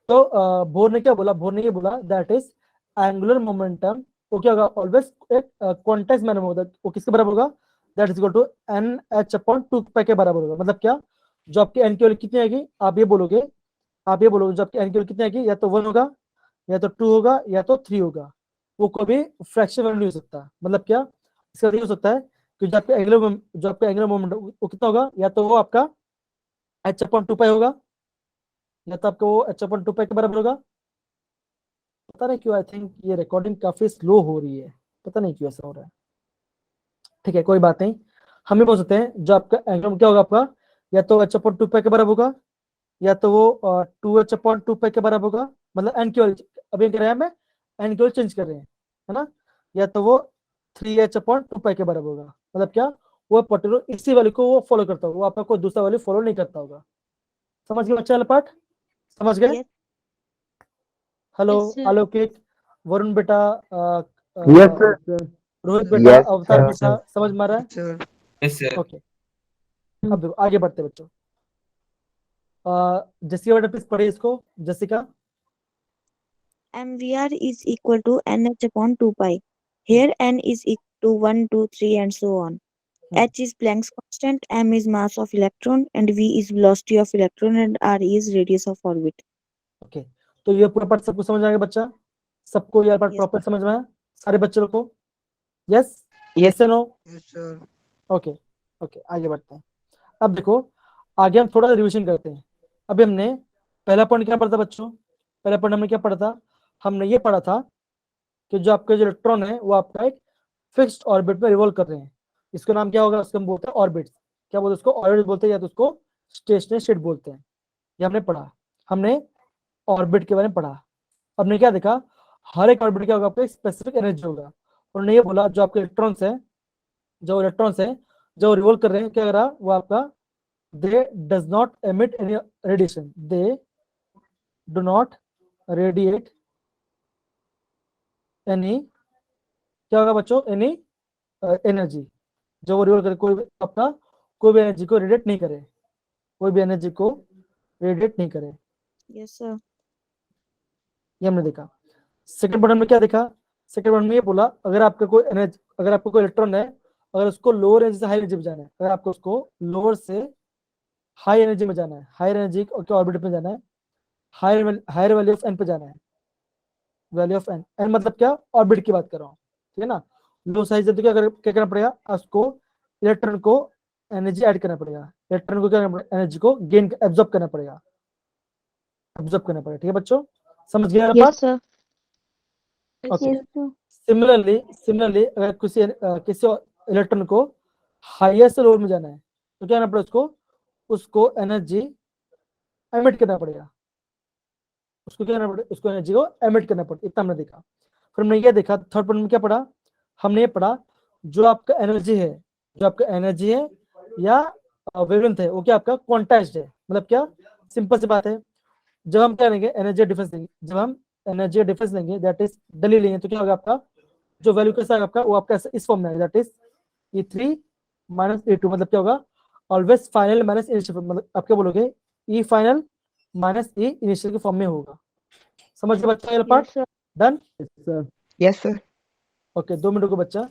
तो बोर ने क्या बोला, बोर ने ये बोला दैट इज एंगुलर मोमेंटम, वो क्या होगा ऑलवेज एक क्वांटाइज मैनर में होगा, वो किसके बराबर होगा, that is equal to NH/2π के बराबर होगा। मतलब क्या, जो आपकी एन की वैल्यू कितनी आएगी, आप ये बोलोगे जो आपकी एन की वैल्यू कितनी आएगी, या तो 1 होगा, या तो 2 होगा, या तो 3 होगा, वो कभी फ्रैक्शन वैल्यू नहीं हो सकता। मतलब क्या, इसका ये हो सकता है कि जो आपका एंगुलर मोमेंट वो कितना होगा, या तो वो आपका H/2π होगा, या तो आपको वो H/2π के बराबर होगा। पता नहीं क्यों, आई थिंक ये रिकॉर्डिंग काफी स्लो हो रही है, पता नहीं क्यों ऐसा हो रहा है। ठीक है कोई बात नहीं, हम भी बोल सकते हैं जो आपका एंगल क्या होगा आपका, या तो H/2π के बराबर होगा, या तो वो 2H/2π के बराबर होगा। मतलब एन की वैल्यू अभी कर रहे हैं, हमें एन की वैल्यू चेंज कर रहे हैं, है ना। या तो वो 3H/2π के बराबर होगा। मतलब क्या, वो पर्टिकुलर इसी वैल्यू को वो फॉलो करता होगा, वो आपका कोई दूसरा वैल्यू फॉलो नहीं करता होगा। समझ गए बच्चा वाला पार्ट, समझ गए? Yes. Hello Yes, sir. अलौकिक, वरुण बेटा, Yes, sir. रोहित बेटा, Yes, अवतार sir. बेटा, समझ में आ रहा है? Sir. Yes, sir. ओके, अब देखो आगे बढ़ते हैं बच्चों। जसिका बेटा प्लीज पढ़िए इसको। Jessica. MVR is equal to NH upon 2 pi. Here N is equal to 1, 2, 3 and so on. H is Planck's constant, M is mass of electron and V is velocity of electron and R is radius of orbit. Okay, तो ये पूरा part सबको समझ आ गया बच्चा? सबको ये part Yes. Proper समझ में आया सारे बच्चों को? Yes, Yes. Yes no? Yes, sir. Okay okay, आगे बढ़ते हैं। अब देखो आगे हम थोड़ा रिवीजन करते हैं। अभी हमने पहला पॉइंट क्या पढ़ा था बच्चों? पहला पॉइंट हमने क्या पढ़ा था? हमने ये पढ़ा था कि जो आपके जो इलेक्ट्रॉन है वो आपका एक फिक्स्ड ऑर्बिट में रिवॉल्व कर रहे हैं। इसका नाम क्या होगा? उसको हम बोलते हैं ऑर्बिट। क्या बोलते हैं उसको? ऑर्बिट बोलते हैं, या तो उसको स्टेशनरी स्टेट बोलते हैं। ये हमने पढ़ा, हमने ऑर्बिट के बारे में पढ़ा। हमने क्या देखा? हर एक ऑर्बिट क्या होगा? आपको एक स्पेसिफिक एनर्जी होगा। उन्होंने ये बोला जो आपके इलेक्ट्रॉन्स है, जो रिवॉल्व कर रहे हैं, क्या कर रहा? वो आपका दे does not emit any radiation, they do not radiate any, क्या होगा बच्चों? Any energy. जो वो रिवॉल्व करे, कोई भी एनर्जी को रेडिएट नहीं करे, कोई भी एनर्जी को रेडिएट नहीं करे। Yes, sir. ये हमने देखा। सेकंड पॉइंट में क्या देखा? सेकंड पॉइंट में ये बोला अगर आपका कोई एनर्जी, अगर आपको कोई इलेक्ट्रॉन है, अगर उसको लोअर एनर्जी से हाई एनर्जी में जाना है, अगर आपको उसको लोअर से हाई एनर्जी में जाना है, हायर एनर्जी के ऑर्बिट में जाना है, हायर वैल्यू ऑफ एन पे जाना है, वैल्यू ऑफ एन, एन मतलब क्या? ऑर्बिट की बात कर रहा हूँ, ठीक है ना? लो साइज है तो क्या करना पड़ेगा? उसको इलेक्ट्रॉन को एनर्जी ऐड करना पड़ेगा, इलेक्ट्रॉन को क्या करना पड़ेगा? एनर्जी को गेन एब्जॉर्ब करना पड़ेगा, ठीक है बच्चों? समझ गया Yes, sir. Okay. Yes, sir. Similarly अगर किसी इलेक्ट्रॉन को हायर से लोअर में जाना है तो क्या करना पड़ेगा? उसको एनर्जी एमिट करना पड़ेगा, उसको क्या करना पड़ेगा? उसको एनर्जी को एमिट करना पड़ेगा। इतना हमने देखा। फिर हमने ये देखा, थर्ड पॉइंट में क्या पढ़ा? हमने ये पढ़ा जो आपका एनर्जी है या वेवलेंथ है, वो क्या आपका क्वांटाइज्ड है। मतलब क्या? सिंपल सी बात है, जब हम क्या लेंगे? एनर्जी डिफरेंस लेंगे, जब हम एनर्जी डिफरेंस लेंगे, दैट इज दिल्ली लेंगे, तो क्या होगा आपका? जो वैल्यू कैसा है आपका? वो आपका इस फॉर्म में आएगा, that is E3 minus E2। मतलब क्या होगा? Always final minus initial. मतलब आप क्या बोलोगे? E final minus E initial के फॉर्म में होगा। समझ गए बच्चा ये part? Yes, sir. Done? Yes, sir. Okay, 2 minute को बच्चा।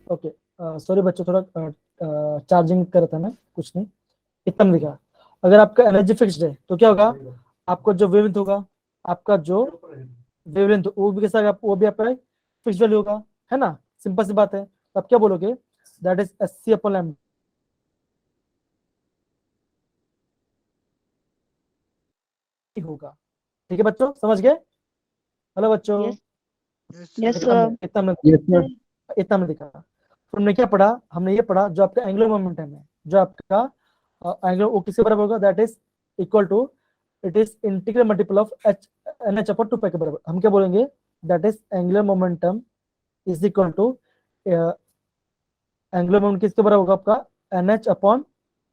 ओके, सॉरी बच्चों, थोड़ा चार्जिंग कर रहा था मैं, कुछ नहीं। इतना में दिखा, अगर आपका एनर्जी फिक्स्ड है तो क्या होगा? आपका जो वेवलेंथ होगा, आपका जो वेवलेंथ वो भी कैसा होगा? वो भी आपका फिक्स्ड वैल्यू होगा, है ना? सिंपल सी बात है। तो आप क्या बोलोगे? That is SC upon lambda होगा। ठीक है बच्चों, समझ गए? हेलो बच्चों, Yes. Yes, Yes, sir. sir. इतना में दिखा। तो हमने क्या पढ़ा? हमने ये पढ़ा जो आपका एंगुलर मोमेंटम है, जो आपका एंगुलर, वो किसके बराबर होगा? That is equal to, it is integral multiple of NH upon 2 pi के बराबर। हम क्या बोलेंगे? That is angular momentum is equal to, angular momentum किसके बराबर होगा? आपका NH अपॉन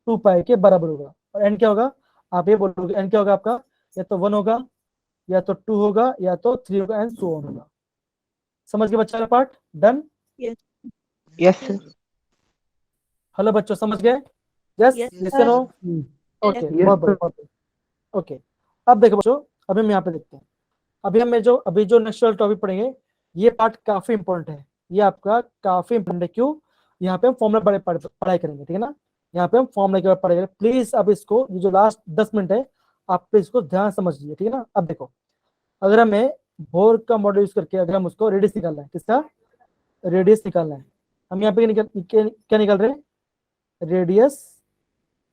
2 पाई के बराबर होगा। और एन क्या होगा? आप ये बोलोगे एन क्या होगा आपका? या तो 1 होगा, या तो 2 होगा, या तो 3 होगा, एंड सो ऑन होगा। समझ गए बच्चा part? Done? Yes, sir. Hello बच्चों, समझ गए? Yes, Yes, yes sir. No? Okay, Yes, बहुत बढ़िया। ओके, अब देखो बच्चों, अभी हम यहाँ पे देखते हैं। अभी जो नेक्स्ट वाला टॉपिक पढ़ेंगे, ये पार्ट काफी इंपॉर्टेंट है। ये आपका काफी इंपॉर्टेंट है। क्यों? यहाँ पे हम फॉर्मूला पढ़ाई करेंगे, ठीक है ना? यहाँ पे हम फॉर्मूला के बारे में पढ़ाई। प्लीज अब इसको, ये जो लास्ट 10 मिनट है, आप प्लीज इसको ध्यान समझ लीजिए, ठीक है ना? अब देखो, अगर हमें बोर का मॉडल यूज करके अगर हम उसको रेडियस निकालना है, किसका रेडियस निकालना है, हम यहाँ पे क्या निकाल रहे हैं? Radius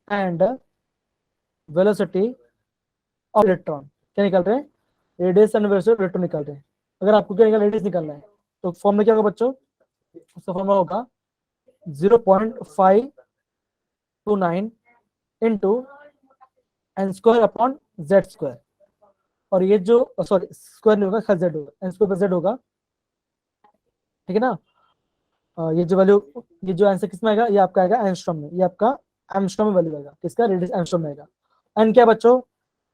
and velocity of electron. क्या निकाल रहे हैं? Radius and velocity of electron निकाल रहे हैं। अगर आपको क्या निकालना, रेडियस निकालना है, तो फॉर्मूला क्या होगा बच्चों? उसका फॉर्मूला होगा 0.529 into n square upon z square. और ये जो, सॉरी स्क्वायर नहीं होगा, जेड होगा, एन स्क्वायर पर जेड होगा। ठीक है ना। ये जो वैल्यू, ये जो आंसर किसमें आएगा, ये आपका आएगा एंगस्ट्रॉम में, ये आपका एंगस्ट्रॉम में वैल्यू आएगा, किसका, रेडियस एंगस्ट्रॉम में आएगा। एन क्या बच्चों,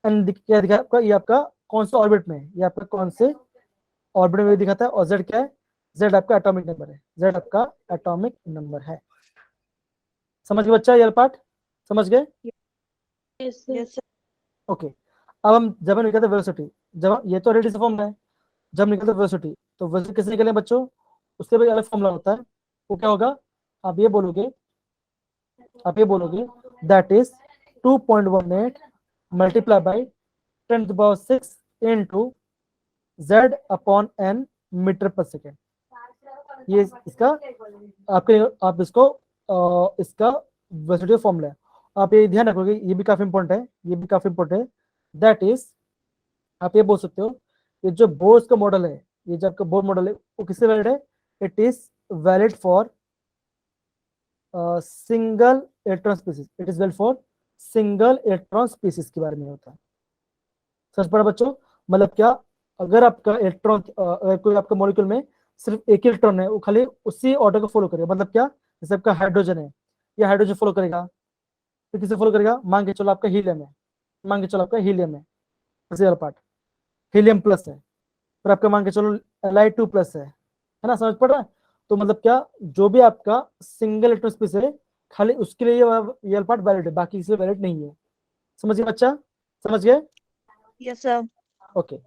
एन क्या दिखा आपका, ये आपका कौन से ऑर्बिट में है, ये आपका कौन से ऑर्बिट में दिखाता है। और जेड क्या है, जेड आपका एटॉमिक नंबर है, जेड आपका एटॉमिक नंबर है। समझ गए बच्चा, ये पार्ट समझ गए। Yes, sir. Yes, sir. Okay, अब हम जब हम निकलते वेलोसिटी, जब ये तो रेडियस फॉर्मूला है, जब निकलते वेलोसिटी तो वेलोसिटी कैसे निकले बच्चों, उसके भी अलग फॉर्मूला होता है। वो क्या होगा, आप ये बोलोगे, that is 2.18 multiply by 10⁶ into z अपॉन n मीटर पर सेकेंड। ये इसका आपके, आप इसको इसका वेलोसिटी फॉर्मूला है। आप ये ध्यान रखोगे, ये भी काफी इंपॉर्टेंट है, ये भी काफी इंपॉर्टेंट है। दैट इज, आप ये बोल सकते हो, ये जो बोर्स का मॉडल है, ये जो आपका बोर मॉडल है, वो किससे वैलिड है, it is valid for single electron species, it is valid for single electron species के बारे में होता है। समझ पड़ा बच्चों, मतलब क्या, अगर आपका इलेक्ट्रॉन, अगर कोई आपका मॉलिक्यूल में सिर्फ एक इलेक्ट्रॉन है, वो खाली उसी ऑर्डर को फॉलो करेगा, मतलब क्या, जैसे आपका हाइड्रोजन है, ये हाइड्रोजन फॉलो करेगा, तो किसे फॉलो करेगा, मान के चलो आपका हीलियम है, मान के चलो आपका हीलियम है, पार्ट हीलियम प्लस है, फिर आपका मान के चलो Li2 प्लस है ना, समझ पड़ रहा है। तो मतलब क्या, जो भी आपका सिंगल इलेक्ट्रॉन स्पेस है, खाली उसके लिए ये पार्ट वैलिड है, बाकी इसलिए वैलिड नहीं है। समझ गए बच्चा, समझ गए। Yes, sir. ओके,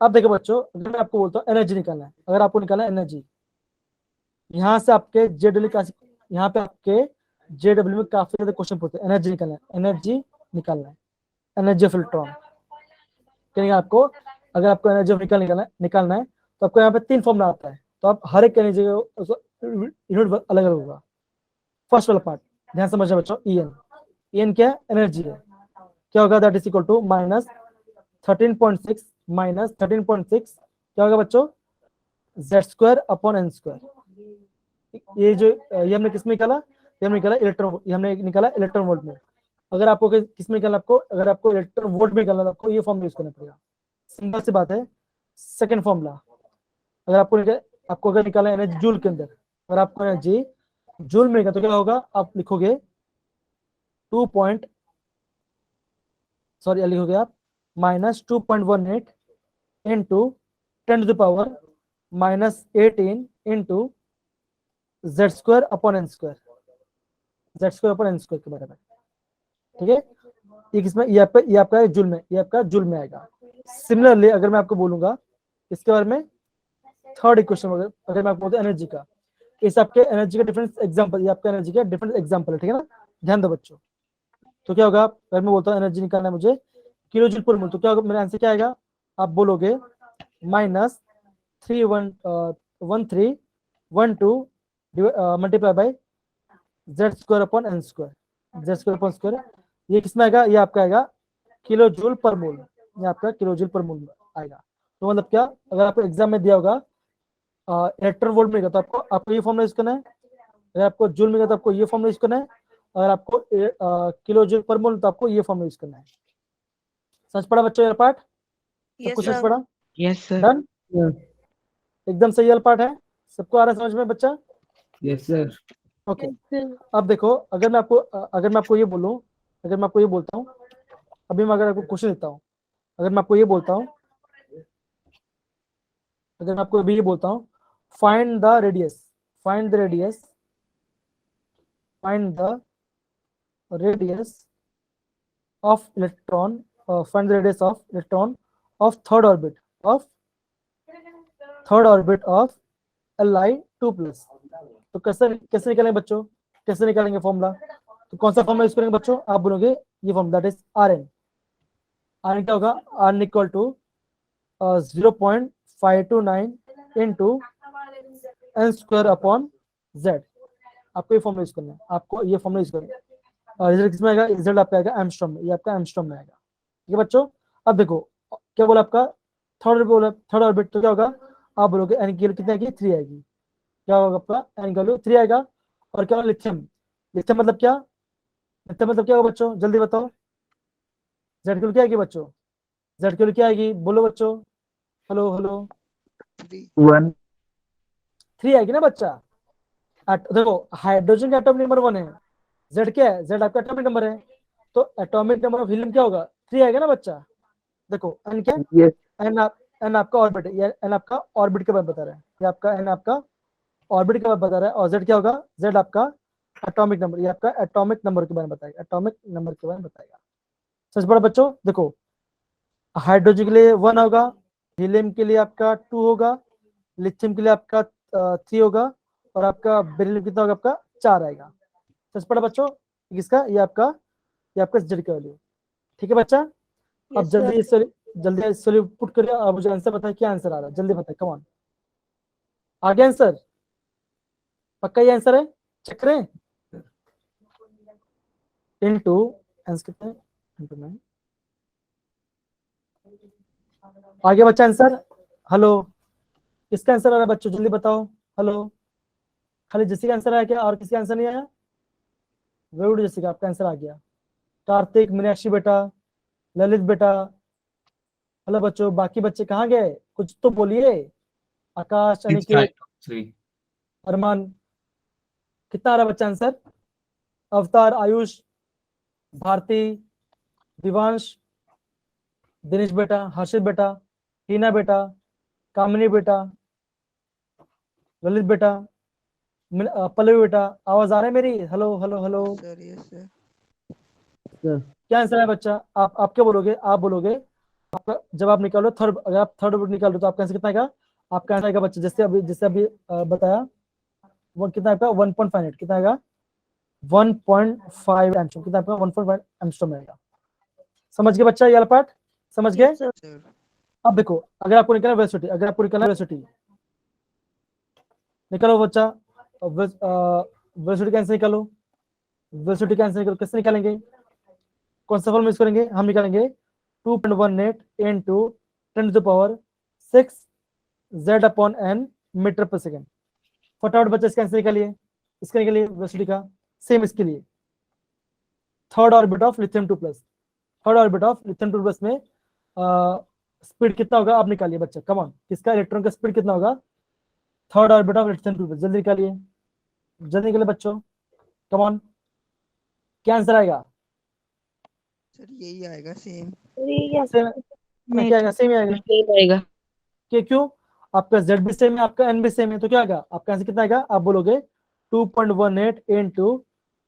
अब देखो बच्चों, अगर मैं आपको बोलता हूँ एनर्जी निकालना है, अगर आपको निकालना है एनर्जी, यहाँ से आपके जेडब्ल्यू का, यहाँ पे आपके जेडब्ल्यू में काफी ज्यादा क्वेश्चन पूछते हैं, एनर्जी निकालना है, एनर्जी निकालना है, एनर्जी ऑफ इलेक्ट्रॉन। कहेंगे आपको, अगर आपको एनर्जी ऑफ निकालना है तो आपको यहाँ पे 3 फॉर्मूला आता है, तो आप हर एक एनर्जी यूनिट अलग अलग होगा। फर्स्ट वाला पार्ट ध्यान समझना बच्चों, EN, EN क्या है, एनर्जी है, क्या होगा, दैट इज इक्वल टू -13.6 -13.6 क्या होगा बच्चों, z² अपॉन n²। ये जो ये हमने किसमें निकाला, ये हमने निकाला इलेक्ट्रॉन, ये हमने निकाला इलेक्ट्रॉन वोल्ट में। अगर आपको किसमें निकालना, आपको अगर आपको इलेक्ट्रॉन वोल्ट में निकालना, तो आपको ये फॉर्मूला यूज करना पड़ेगा, सिंपल सी बात है। सेकंड फॉर्मूला, अगर आपको अगर निकालना है एनर्जी जूल के अंदर, अगर आपको एनर्जी जूल में निकालना, तो क्या होगा, आप लिखोगे लिखोगे आप -2.18 into 10⁻⁸ into z² upon n², z² upon n² के बारे में, ठीक है। ये किसमें, ये आपका जूल में, ये आपका जूल में आएगा। सिमिलरली अगर मैं आपको बोलूंगा इसके बारे में, थर्ड इक्वेशन, अगर मैं आपको बोलता हूं एनर्जी का, इस आपके एनर्जी का डिफरेंस एग्जांपल, ये आपका एनर्जी का डिफरेंस एग्जांपल है, ठीक है ना, ध्यान दो बच्चों। तो क्या होगा, अगर मैं बोलता हूँ एनर्जी निकालना है मुझे किलो जूल पर मोल, तो क्या होगा, मेरा आंसर क्या आएगा, आप बोलोगे -31312 multiply by z² upon n², z² upon square, ये किसमें आएगा, ये आपका आएगा किलो जूल पर मोल, ये आपका किलो जूल पर मोल आएगा। तो मतलब क्या, अगर आपको एग्जाम में दिया होगा इलेक्ट्रॉन वोल्ट मिलेगा, तो आपको ये फॉर्मूला यूज करना है, अगर आपको जूल मिलेगा तो आपको ये फॉर्मूला यूज करना है, अगर आपको किलो जूल पर मोल तो आपको ये फॉर्मूला यूज करना है। समझ पड़ा बच्चों ये पार्ट, Yes, सबको समझ sir. पड़ा, Yes, sir. डन, एकदम सही वाला पार्ट है, सबको आ रहा है समझ में बच्चा। Yes, sir. Okay, Yes, sir. अब देखो, अगर मैं आपको ये बोलूं, अगर मैं आपको ये बोलता हूँ, अभी मैं अगर आपको क्वेश्चन देता हूँ, अगर मैं आपको ये बोलता हूँ, अगर मैं आपको अभी ये बोलता हूँ, find the radius, find the radius, find the radius of electron, find the radius of electron of third orbit of Li2 plus। तो कैसे कैसे निकालेंगे बच्चों, कैसे निकालेंगे फॉर्मूला, तो कौन सा फॉर्मूला यूज करेंगे बच्चों, आप बोलोगे ये formula, that is Rn। Rn क्या होगा, Rn equal to 0.529 into n² upon z। आपको ये फॉर्मूला यूज करना है, आपको ये फॉर्मूला यूज करना है। रिजल्ट किसमें आएगा, रिजल्ट आपका आएगा एंगस्ट्रॉम में, ये आपका एंगस्ट्रॉम में आएगा, ठीक है बच्चों। अब देखो क्या बोला आपका, थर्ड ऑर्बिट, तो क्या होगा, आप बोलोगे एन की वैल्यू कितनी आएगी, 3 आएगी, क्या होगा आपका एन की वैल्यू 3 आएगा। और क्या होगा, लिथियम, लिथियम मतलब क्या, लिथियम मतलब क्या होगा बच्चों, जल्दी बताओ, जेड की वैल्यू क्या आएगी बच्चों, जेड की वैल्यू क्या आएगी, बोलो बच्चों, हेलो हेलो, 3. 1. 3 आएगी ना बच्चा। देखो हाइड्रोजन का एटॉमिक नंबर 1 है, जेड क्या है, जेड आपका एटॉमिक नंबर है, तो एटॉमिक नंबर ऑफ हीलियम क्या होगा, 3 आएगा ना बच्चा। देखो एन क्या, Yes. एन आपका ऑर्बिट है, ये एन आपका ऑर्बिट के बारे में बता रहा है, ये आपका एन आपका ऑर्बिट के बारे में बता रहा है, और जेड क्या होगा, जेड आपका एटॉमिक नंबर, ये आपका एटॉमिक नंबर के बारे में बताएगा, एटॉमिक नंबर के बारे में बताएगा। सच बड़ा बच्चों, देखो हाइड्रोजन के लिए 1 होगा, हीलियम के लिए आपका 2 होगा, लिथियम के लिए आपका 3 होगा, और आपका बेरिलियम कितना होगा, आपका 4 आएगा। सच पड़ा बच्चों, किसका, ये आपका जेड का वैल्यू। ठीक है बच्चा, अब Yes, sir. जल्दी सॉल्यूट पुट करिए और मुझे आंसर बताइए, क्या आंसर आ रहा है, जल्दी बताइए, कम ऑन। आ गया आंसर, पक्का ये आंसर है, चेक करें। इनटू आंसर कितना है, इनटू 9 आ गया बच्चा आंसर। हेलो, किसका आंसर आ रहा है बच्चों, जल्दी बताओ। हेलो, खाली जैसी का आंसर आया क्या, और किसी का आंसर नहीं आया? वेरी गुड जैसी का, आपका आंसर आ गया। कार्तिक, मीनाक्षी बेटा, ललित बेटा, हेलो बच्चों, बाकी बच्चे कहाँ गए, कुछ तो बोलिए। आकाश, It's अनिकेत, right. 3. अरमान, कितना आ रहा है बच्चा आंसर? अवतार, आयुष, भारती, दिवांश, दिनेश बेटा, हर्षित बेटा, हीना बेटा, कामिनी बेटा, ललित बेटा, पल्लवी बेटा, आवाज आ रहा है मेरी? Hello hello hello, Sir, yes, sir. Sir. क्या आंसर है बच्चा? आप क्या बोलोगे, आप बोलोगे, आपका जब आप निकालो थर्ड, अगर आप थर्ड वर्ड निकाल दो तो आपका आंसर कितना आएगा? आपका आंसर आएगा बच्चा, जैसे अभी बताया, वो कितना आपका 1.58, कितना आएगा 1.5 एंगस्ट्रॉम, कितना आपका 1.5 एंगस्ट्रॉम आएगा। समझ गए बच्चा, ये वाला पार्ट समझ गए? Yes, sir. Sir. अब देखो, अगर आपको निकालना वेलोसिटी, अगर आपको निकालना वेलोसिटी, निकालो बच्चा, वेलोसिटी कैंसिल निकालो, वेलोसिटी कैंसिल निकालो, कैसे निकालेंगे, कौन सा फॉर्मूला यूज करेंगे, हम निकालेंगे 2.18 into 10 to the power 6 z upon n metre पर सेकेंड। फटाफट बच्चे इसका आंसर निकालिए, इसके निकालिए वेलोसिटी का। सेम इसके लिए, third orbit of lithium 2 plus, third orbit of lithium 2 plus में स्पीड कितना होगा, आप निकालिए बच्चा, कम ऑन, किसका इलेक्ट्रॉन का स्पीड कितना होगा, third orbit of lithium 2 plus, जल्दी निकालिए, जल्दी निकालिए बच्चों, कम ऑन, क्या आंसर आएगा? Sir, यही आएगा सेम। Yes, सेम क्या आएगा, सेम ही आएगा, क्यों? आपका z भी सेम है, आपका n भी सेम है, तो क्या आएगा आपका आंसर, कितना आएगा, आप बोलोगे 2.18 into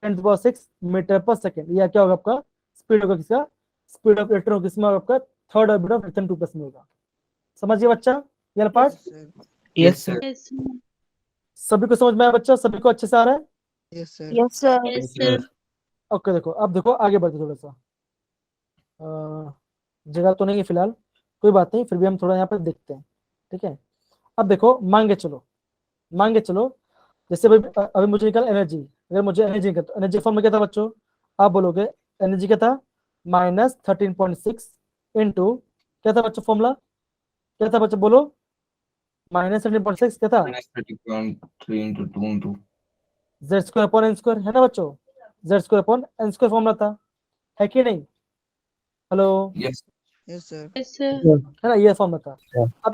10⁶ मीटर पर सेकेंड। यह क्या होगा, आपका स्पीड होगा, किसका स्पीड ऑफ इलेक्ट्रॉन, किसमें होगा, आपका third orbit of lithium 2 plus में होगा। समझिए बच्चा ये part? Sir. Yes, sir. Yes, sir. सभी को समझ में आया बच्चा, सभी को अच्छे से आ रहा है? Yes, sir. yes, sir. Yes, sir. Okay, देखो अब देखो आगे बढ़ते थोड़ा सा, जगह तो नहीं है फिलहाल, कोई बात नहीं, फिर भी हम थोड़ा यहाँ पर देखते हैं, ठीक है। अब देखो मांगे चलो, जैसे अभी मुझे निकल एनर्जी, अगर मुझे एनर्जी निकल, तो एनर्जी फॉर्म में क्या था बच्चों, आप बोलोगे एनर्जी क्या था, -13.6 इंटू क्या था बच्चों, फॉर्मूला क्या था बच्चों, बोलो, -13.6 क्या था, Minus 30.3 into 2 into. z² upon n square, है ना बच्चों, z² upon n square formula था, है कि नहीं? Hello, Yes. Yes, sir. Yes, sir. है ना, ये फॉर्मूला था। हाँ।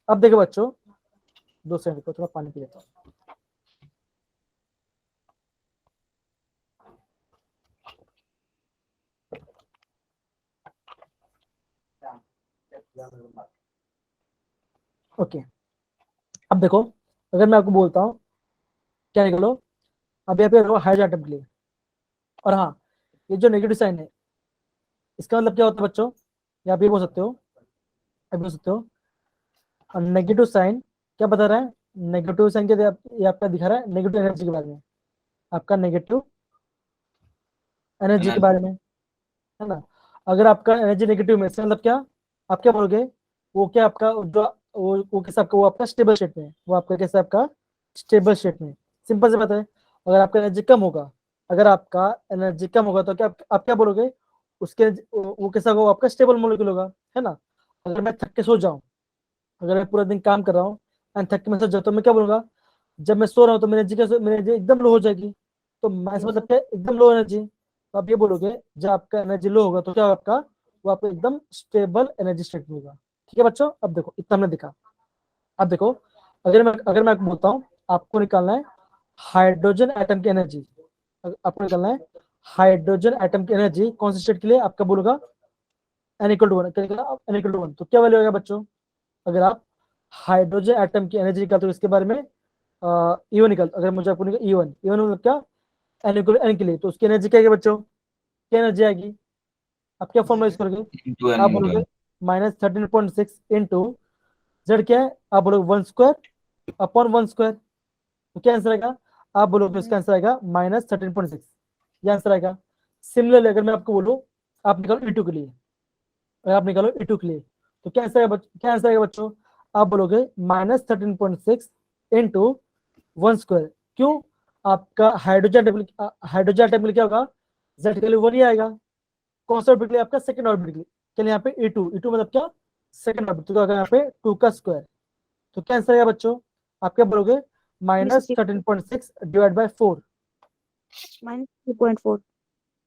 अब देखो बच्चों, 2 सेकंड को थोड़ा पानी पी लेता हूँ। ओके, अब देखो, अगर मैं आपको बोलता हूँ क्या निकलो, अब यहाँ पे हाइड्रोजन एटम के लिए, और हाँ ये जो नेगेटिव साइन है, इसका मतलब क्या होता है बच्चों, या आप ये बोल सकते हो, और नेगेटिव साइन क्या बता रहा है, नेगेटिव साइन क्या ये आपका दिखा रहा है, नेगेटिव एनर्जी के बारे में, आपका नेगेटिव एनर्जी के बारे में, है ना। अगर आपका एनर्जी नेगेटिव में, इसका मतलब क्या, आप क्या बोलोगे, वो क्या आपका जो वो कैसा आपका, वो आपका स्टेबल स्टेट में है, वो आपका कैसा आपका स्टेबल स्टेट में। सिंपल से बताए, अगर आपका एनर्जी कम होगा, तो क्या आप क्या बोलोगे, उसके वो कैसा होगा, वो आपका स्टेबल मोलिक्यूल होगा, है ना। अगर मैं थक के सो जाऊं, अगर मैं पूरा दिन काम कर रहा हूँ एंड थक के मैं सो जाऊँ, तो मैं क्या बोलूंगा, जब मैं सो रहा हूँ तो मेरी एनर्जी एकदम लो हो जाएगी, तो मैं इसका मतलब क्या, एकदम लो एनर्जी, तो आप ये बोलोगे जब आपका एनर्जी लो होगा तो क्या होगा आपका, वो आपका एकदम स्टेबल एनर्जी स्टेट में होगा। ठीक है बच्चों, अब देखो इतना हमने देखा। अब देखो, अगर मैं आपको बोलता हूँ आपको निकालना है हाइड्रोजन एटम की एनर्जी। आपको निकालना है हाइड्रोजन एटम की एनर्जी कौन से स्टेट के लिए, आपका बोलेगा n equal to 1, n equal to 1। तो क्या वैल्यू होगा बच्चों, अगर आप हाइड्रोजन एटम की एनर्जी निकालते हो इसके बारे में E1 निकाल, अगर मुझे आपको E1 मतलब क्या, n इक्वल n के लिए, तो उसकी एनर्जी क्या है बच्चों, क्या एनर्जी आएगी, आप क्या फॉर्मूला यूज करोगे, into n आप into बोलोगे n. -13.6 इंटू जेड क्या है, आप बोलोगे 1 स्क्वायर अपॉन 1 स्क्वायर, तो क्या आंसर आएगा, आप बोलोगे उसका आंसर आएगा -13.6, ये आंसर आएगा। सिमिलरली अगर मैं आपको बोलूं आप निकालो E2 के लिए, अगर आप निकालो E2 के लिए, तो क्या आंसर आएगा, क्या आंसर आएगा बच्चों, आप बोलोगे -13.6 इंटू 1 स्क्वायर। क्यों, आपका हाइड्रोजन एटम के लिए क्या होगा, जेड के लिए 1 ही आएगा, कौन सा ऑर्बिट के लिए, आपका सेकंड ऑर्बिट के लिए यहाँ पे E2 मतलब क्या, सेकंड ऑर्बिट, तो क्या होगा यहाँ पे 2 का स्क्वायर। तो क्या आंसर आएगा बच्चों, आप क्या बोलोगे -13.6 डिवाइड बाय 4 -3.4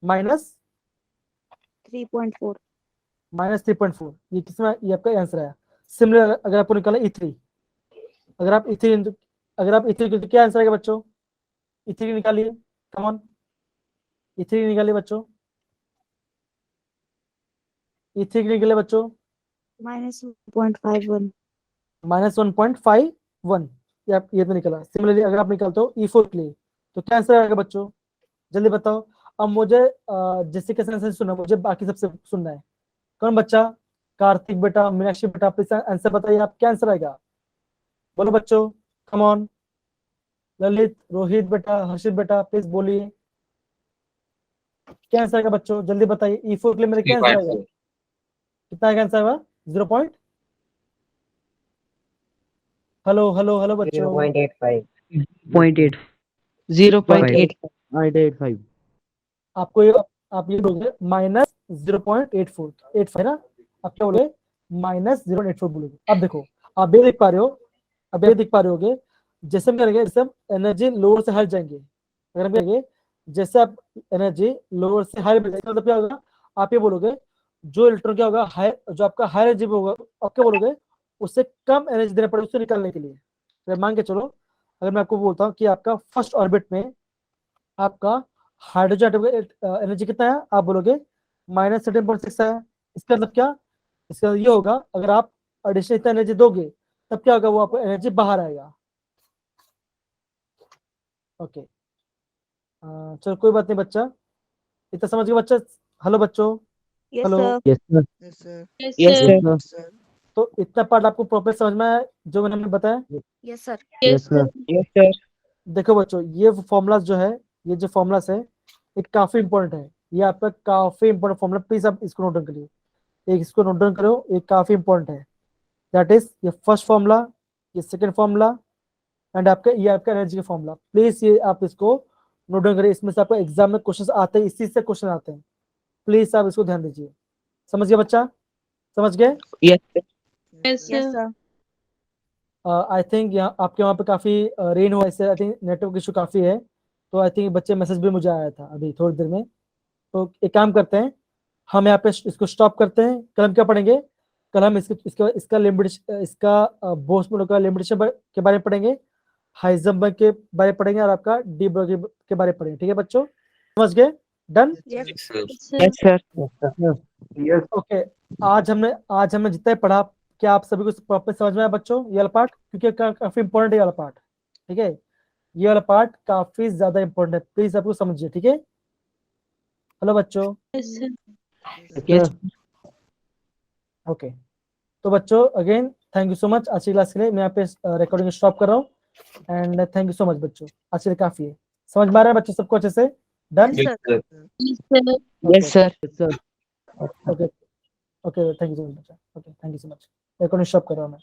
माइनस 3.4 -3.4, ये किसमें, ये आपका आंसर आया। सिमिलर अगर आपको निकाला E3, अगर आप E3 तो क्या आंसर आएगा बच्चों, E3 निकालिए, कम ऑन, E3 निकालिए बच्चों, E3 निकालिए बच्चों, -1.51 -1.51, ये तो निकला। सिमिलरली अगर आप निकालते हो E4 के लिए, तो क्या आंसर आएगा बच्चों, जल्दी बताओ। अब मुझे जैसे कैसे आंसर सुनना, मुझे बाकी सबसे सुनना है। कौन बच्चा, कार्तिक बेटा, मीनाक्षी बेटा, प्लीज आंसर बताइए, आप क्या आंसर आएगा, बोलो बच्चों, कम ऑन, ललित, रोहित बेटा, हर्षित बेटा, प्लीज बोलिए, क्या आंसर आएगा बच्चों, जल्दी बताइए। E4 के लिए मेरे क्या आंसर आएगा, 3.4. कितना आएगा आंसर आएगा, 0 पॉइंट, हेलो बच्चों, 0.85. 0.8 0.85. आपको आप ये बोलोगे -0.84 है ना, आप क्या बोलोगे -0.84 बोलोगे। अब देखो, आप ये देख पा रहे हो, अब ये देख पा रहे होगे, जैसे हम करेंगे, जैसे हम एनर्जी लोअर से हायर जाएंगे, अगर हम करेंगे जैसे आप एनर्जी लोअर से हायर में जाएंगे, मतलब क्या होगा, आप ये बोलोगे जो इलेक्ट्रॉन क्या होगा, हायर, जो आपका हायर एनर्जी होगा, आप क्या बोलोगे, उससे कम एनर्जी देना पड़ेगा उससे निकालने के लिए। तो मान के चलो, अगर मैं आपको बोलता हूँ कि आपका फर्स्ट ऑर्बिट में आपका हाइड्रोजन एटम का एनर्जी कितना है, आप बोलोगे -13.6 है, इसका मतलब क्या, इसका ये होगा, अगर आप एडिशनल इतना एनर्जी दोगे तब क्या होगा, वो आपको एनर्जी बाहर आएगा। ओके, चलो कोई बात नहीं बच्चा, इतना समझ गया बच्चा, हेलो बच्चों, yes hello, sir Yes, sir. Yes, sir. Yes, Yes, sir. sir. Sir. तो इतना पार्ट आपको प्रॉपर समझ में आया जो मैंने बताया। yes sir Yes, sir. Yes, sir. देखो बच्चों, ये फॉर्मूलाज जो है, ये जो फॉर्मूलाज है, ये काफी इंपॉर्टेंट है, ये आपका काफी इंपॉर्टेंट फॉर्मूला, प्लीज आप इसको नोट डाउन करिए, एक इसको नोट डाउन करो, ये काफी इंपॉर्टेंट है। दैट इज ये फर्स्ट फॉर्मूला, ये सेकंड फॉर्मूला, एंड आपका ये आपका एनर्जी का फॉर्मूला, प्लीज ये आप इसको नोट डाउन करिए, इसमें से आपको एग्जाम में क्वेश्चन आते हैं, इसी से क्वेश्चन आते हैं, प्लीज आप इसको ध्यान दीजिए। समझ गए बच्चा, समझ गए। Yes, sir. Yes, sir. yes sir I think यहाँ आपके वहाँ पे काफी रेन हुआ, इससे आई थिंक नेटवर्क इशू काफी है, तो आई थिंक बच्चे मैसेज भी मुझे आया था अभी थोड़ी देर में। तो एक काम करते हैं, हम यहाँ पे इसको स्टॉप करते हैं, कल हम क्या पढ़ेंगे, कल हम इसका लिमिटेशन, इसका बोस-मॉडल का लिमिटेशन के बारे में पढ़ेंगे, हाइजेनबर्ग के बारे में पढ़ेंगे, और आपका डी ब्रोगली के बारे में पढ़ेंगे, ठीक है बच्चों, समझ गए, done. yes Yes, sir. Yes, sir. Yes. Okay, आज हमने जितना ही पढ़ा, क्या आप सभी को प्रॉपर समझ में आया बच्चों, ये वाला पार्ट, क्योंकि काफी इंपॉर्टेंट है ये वाला पार्ट, ठीक है, ये वाला पार्ट काफी ज्यादा इंपॉर्टेंट है, प्लीज आपको समझिए, ठीक है। हेलो बच्चों, Yes, sir. Yes. ओके, तो बच्चों again thank you so much, आज की क्लास के लिए मैं यहाँ पे रिकॉर्डिंग स्टॉप कर रहा हूँ, and thank you so much बच्चों, आज के लिए काफी है, समझ में आ रहा है बच्चों सबको अच्छे से, done. yes Yes, sir sir. Yes, sir. Yes, sir. Okay, thank you so much बच्चा, okay, thank you so much, recording stop कर रहा हूँ मैं।